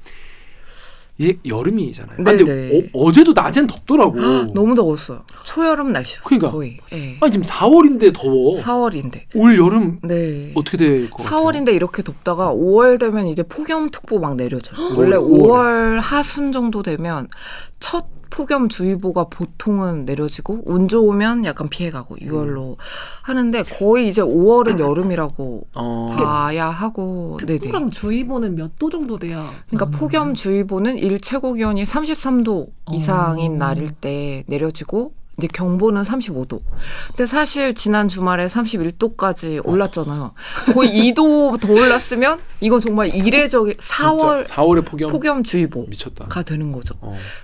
이제 여름이잖아요. 네, 근데 네. 어제도 낮엔 덥더라고. 너무 더웠어요. 초여름 날씨였어요. 그러니까. 거의. 네. 아니 지금 4월인데 더워. 4월인데. 올 여름 네. 어떻게 될 것 같아요? 4월인데 이렇게 덥다가 5월 되면 이제 폭염특보 막 내려져요. 원래 5월에. 5월 하순 정도 되면 첫 폭염주의보가 보통은 내려지고 운 좋으면 약간 피해가고 6월로 하는데 거의 이제 5월은 여름이라고 봐야 하고. 특보랑 주의보는 몇 도 정도 돼야? 그러니까 폭염주의보는 일 최고 기온이 33도 이상인 어. 날일 때 내려지고 이제 경보는 35도. 근데 사실 지난 주말에 31도까지 올랐잖아요. 거의 2도 더 올랐으면 이건 정말 이례적인 4월에 폭염주의보가 미쳤다. 되는 거죠.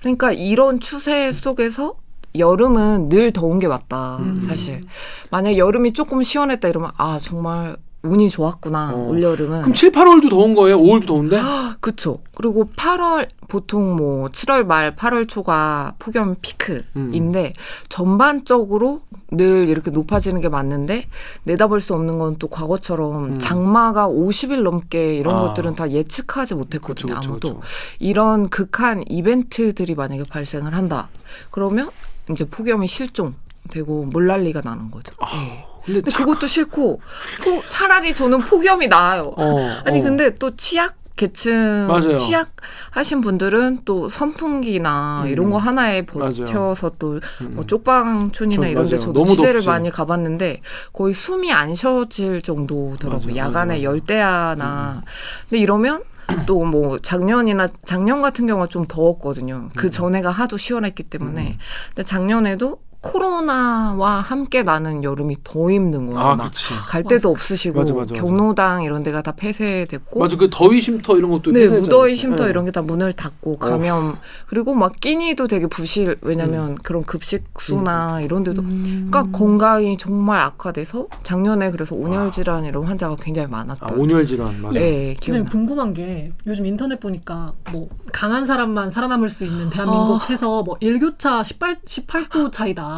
그러니까 이런 추세 속에서 여름은 늘 더운 게 맞다. 사실 만약 여름이 조금 시원했다 이러면 아 정말 운이 좋았구나. 올여름은. 그럼 7, 8월도 더운 거예요? 5월도 더운데? 그쵸. 그리고 8월 보통 뭐 7월 말 8월 초가 폭염 피크인데 전반적으로 늘 이렇게 높아지는 게 맞는데 내다볼 수 없는 건 또 과거처럼 장마가 50일 넘게 이런 것들은 다 예측하지 못했거든요. 그쵸, 아무도. 그쵸. 이런 극한 이벤트들이 만약에 발생을 한다. 그러면 이제 폭염이 실종되고 물난리가 나는 거죠. 근데 그것도 싫고 차라리 저는 폭염이 나아요. 아니 근데 또 취약 계층 맞아요. 취약하신 분들은 또 선풍기나 이런 거 하나에 버텨서 또 뭐 쪽방촌이나 이런 데 저도 취재를 덥지. 많이 가봤는데 거의 숨이 안 쉬어질 정도더라고요. 야간에 열대야나. 근데 이러면 또 뭐 작년 같은 경우가 좀 더웠거든요. 그 전에가 하도 시원했기 때문에. 근데 작년에도 코로나와 함께 나는 여름이 더 힘든 거예요. 그렇지. 갈 데도 없으시고 맞아. 경로당 이런 데가 다 폐쇄됐고 맞아. 그 더위 쉼터 이런 것도 네, 폐쇄했잖아요. 무더위 쉼터 이런 게 다 문을 닫고 감염 그리고 막 끼니도 되게 부실 왜냐면 그런 급식소나 이런 데도 그러니까 건강이 정말 악화돼서 작년에 그래서 온열 질환 이런 환자가 굉장히 많았다. 온열 질환 맞아. 네, 굉장히 궁금한 게 요즘 인터넷 보니까 뭐 강한 사람만 살아남을 수 있는 대한민국 해서 뭐 일교차 18도 차이다.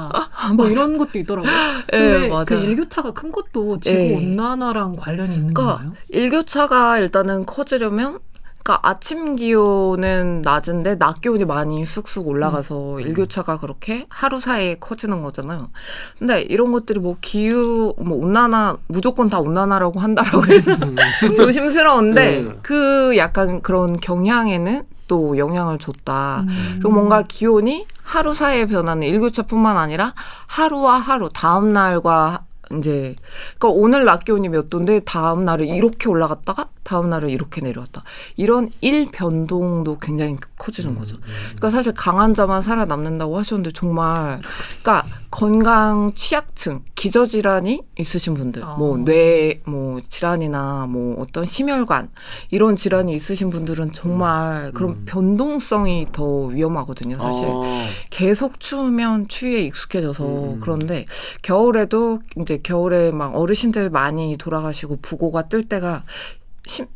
뭐 이런 것도 있더라고요. 근데 네, 맞아요. 그 일교차가 큰 것도 지구 네. 온난화랑 관련이 있는 그러니까 건가요? 일교차가 일단은 커지려면 그러니까 아침 기온은 낮은데 낮 기온이 많이 쑥쑥 올라가서 일교차가 그렇게 하루 사이에 커지는 거잖아요. 근데 이런 것들이 뭐 기후, 뭐 온난화 무조건 다 온난화라고 한다라고 해서 조심스러운데 네. 그 약간 그런 경향에는 또 영향을 줬다. 그리고 뭔가 기온이 하루 사이에 변하는 일교차뿐만 아니라 하루와 하루 다음 날과 이제 그러니까 오늘 낮 기온이 몇 도인데 다음 날은 이렇게 올라갔다가 다음 날은 이렇게 내려왔다. 이런 일변동도 굉장히 커지는 거죠. 그러니까 사실 강한 자만 살아남는다고 하셨는데 정말 그러니까 건강 취약층, 기저질환이 있으신 분들, 뭐 뇌 뭐 질환이나 뭐 어떤 심혈관 이런 질환이 있으신 분들은 정말 그런 변동성이 더 위험하거든요. 사실 계속 추우면 추위에 익숙해져서 그런데 겨울에도 이제 겨울에 막 어르신들 많이 돌아가시고 부고가 뜰 때가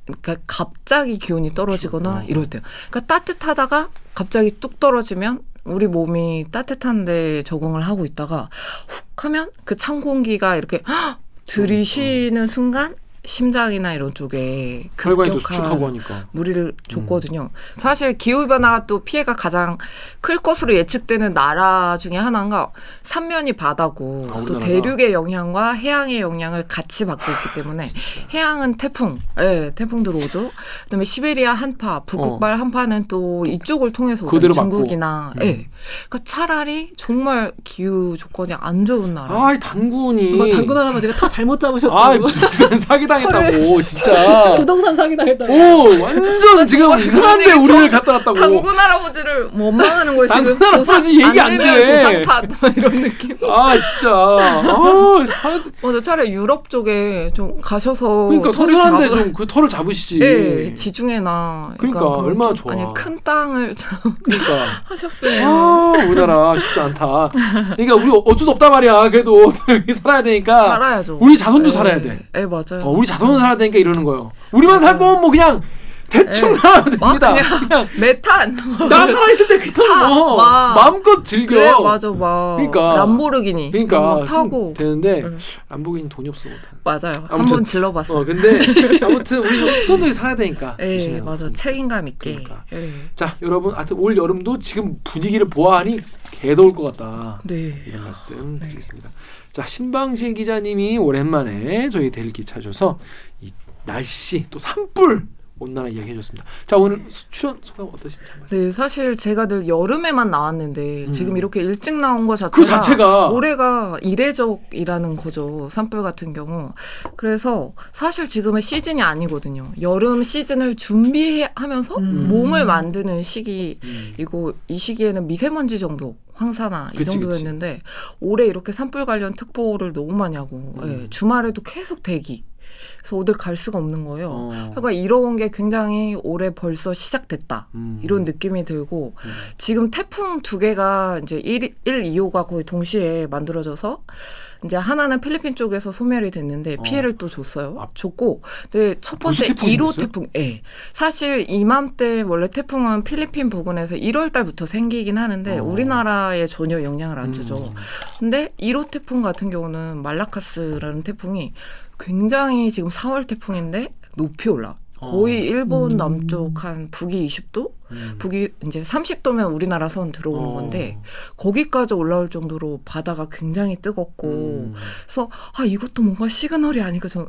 그러니까 갑자기 기온이 떨어지거나 이럴 때요. 그러니까 따뜻하다가 갑자기 뚝 떨어지면 우리 몸이 따뜻한데 적응을 하고 있다가 훅 하면 그 찬 공기가 이렇게 들이쉬는 순간 심장이나 이런 쪽에 혈관이 또 수축하고 하니까 무리를 줬거든요. 사실 기후변화가 또 피해가 가장 클 것으로 예측되는 나라 중에 하나가 삼면이 바다고 또 우리나라가? 대륙의 영향과 해양의 영향을 같이 받고 있기 때문에 해양은 태풍, 태풍 들어오죠. 그다음에 시베리아 한파, 북극발 한파는 또 이쪽을 통해서 오죠. 중국이나. 그러니까 차라리 정말 기후 조건이 안 좋은 나라. 당군이 당군 할아버지가 다 잘못 잡으셨다고. 부동산 사기당했다고 진짜. 부동산 사기당했다고. 완전 지금 이상한데 우리를 갖다 놨다고. 당군 할아버지를 원망하는 거예요. 지금 당군 할아버지 얘기 안 돼. 조상 탓 이런 느낌. 진짜. 맞아, 차라리 유럽 쪽에 좀 가셔서 그러니까 선선한데 좀 그 터를 잡으시지. 네, 지중해나. 그러니까 얼마나 좋아. 아니 큰 땅을 그러니까 하셨어요. 우리나라 쉽지 않다. 그러니까 우리 어쩔 수 없단 말이야. 그래도 여기 살아야 되니까. 살아야죠. 우리 자손도 살아야 돼. 맞아요. 우리 자손도 살아야 되니까 이러는 거예요. 우리만 살 거면 뭐 그냥 대충 네. 살아도 막 됩니다. 그냥 메탄 나 살아있을 때 그냥 뭐 막. 마음껏 즐겨. 그래 맞아 막 그러니까. 람보르기니 그러니까 막 타고 되는데 응. 람보르기니 돈이 없어 못해. 맞아요. 아무튼, 한번 질러봤어. 근데 아무튼 우리 후손들이 살아야 되니까. 예, 열심히 하고 맞아. 있습니다. 책임감 있게. 그러니까. 예. 자, 여러분, 하여튼 올 여름도 지금 분위기를 보아하니 개더울 것 같다. 네. 이런 말씀 드리겠습니다. 자, 신방실 기자님이 오랜만에 저희 델기 찾아서 이 날씨 또 산불 온난화 이야기해 줬습니다. 자, 오늘 출연 소감 어떠신지 한번 말씀. 네, 사실 제가 늘 여름에만 나왔는데 지금 이렇게 일찍 나온 거 그 자체가 올해가 이례적이라는 거죠. 산불 같은 경우. 그래서 사실 지금은 시즌이 아니거든요. 여름 시즌을 준비하면서 몸을 만드는 시기이고 이 시기에는 미세먼지 정도 황사나 이 그치, 정도였는데 올해 이렇게 산불 관련 특보를 너무 많이 하고 예, 주말에도 계속 대기. 그래서 어딜 갈 수가 없는 거예요. 그러니까 이런 게 굉장히 올해 벌써 시작됐다. 이런 느낌이 들고 지금 태풍 2개가 이제 1, 2호가 거의 동시에 만들어져서 이제 하나는 필리핀 쪽에서 소멸이 됐는데 피해를 또 줬어요. 줬고, 근데 첫 번째 1호 태풍, 예. 사실 이맘때 원래 태풍은 필리핀 부근에서 1월 달부터 생기긴 하는데 우리나라에 전혀 영향을 안 주죠. 근데 1호 태풍 같은 경우는 말라카스라는 태풍이 굉장히 지금 4월 태풍인데 높이 올라. 거의 일본 남쪽 한 북위 20도? 북위 이제 30도면 우리나라 선 들어오는 건데 거기까지 올라올 정도로 바다가 굉장히 뜨겁고 그래서 이것도 뭔가 시그널이 아닐까 저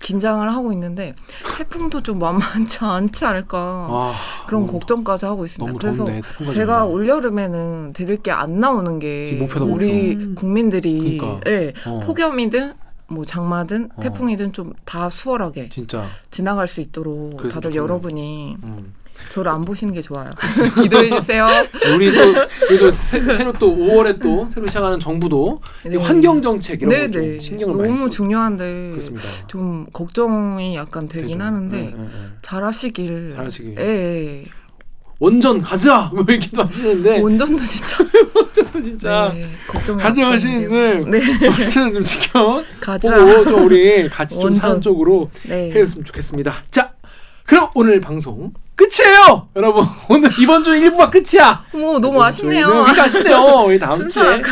긴장을 하고 있는데 태풍도 좀 만만치 않지 않을까 그런 걱정까지 하고 있습니다. 그래서 제가 올여름에는 대들 게 안 나오는 게 목표다, 우리 국민들이 그러니까. 예, 폭염이든 뭐 장마든 태풍이든 좀 다 수월하게 진짜 지나갈 수 있도록 다들 좋겠네요. 여러분이 저를 안 보시는 게 좋아요. 기도해 주세요. 우리도 새로 또 5월에 또 새로 시작하는 정부도 네. 환경 정책 이런 거 네네. 좀 신경을 많이 너무 써. 중요한데 그렇습니다. 좀 걱정이 약간 되긴 되죠. 하는데 잘하시길. 잘하시길. 예. 원전 가자 뭐 이렇게도 하시는데 원전도 진짜 원전도 진짜 네, 걱정이 가져가시는데 네. 아무튼 좀 지켜 가자. 보고 좀 우리 같이 좀 원전. 사는 쪽으로 네. 해줬으면 좋겠습니다. 자, 그럼 오늘 방송 끝이에요, 여러분. 오늘 이번 주 1부가 끝이야. 어머 너무 아쉽네요. 그러니까 아쉽네요. 우리 다음 순삭.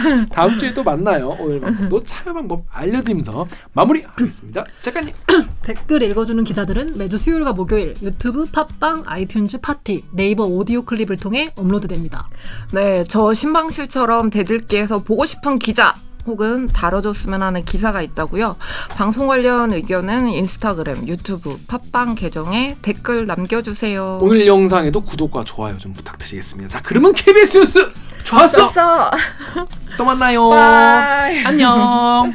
주에 또 만나요. 오늘 방송도 참여 방법 알려드리면서 마무리하겠습니다. 작가님. 댓글 읽어주는 기자들은 매주 수요일과 목요일 유튜브, 팟빵, 아이튠즈, 파티, 네이버 오디오 클립을 통해 업로드됩니다. 네, 저 신방실처럼 대들기에서 보고 싶은 기자 혹은 다뤄줬으면 하는 기사가 있다고요. 방송 관련 의견은 인스타그램, 유튜브, 팟빵 계정에 댓글 남겨주세요. 오늘 영상에도 구독과 좋아요 좀 부탁드리겠습니다. 자, 그러면 KBS 뉴스 좋았어. 좋았어. 또 만나요. 바이. 안녕.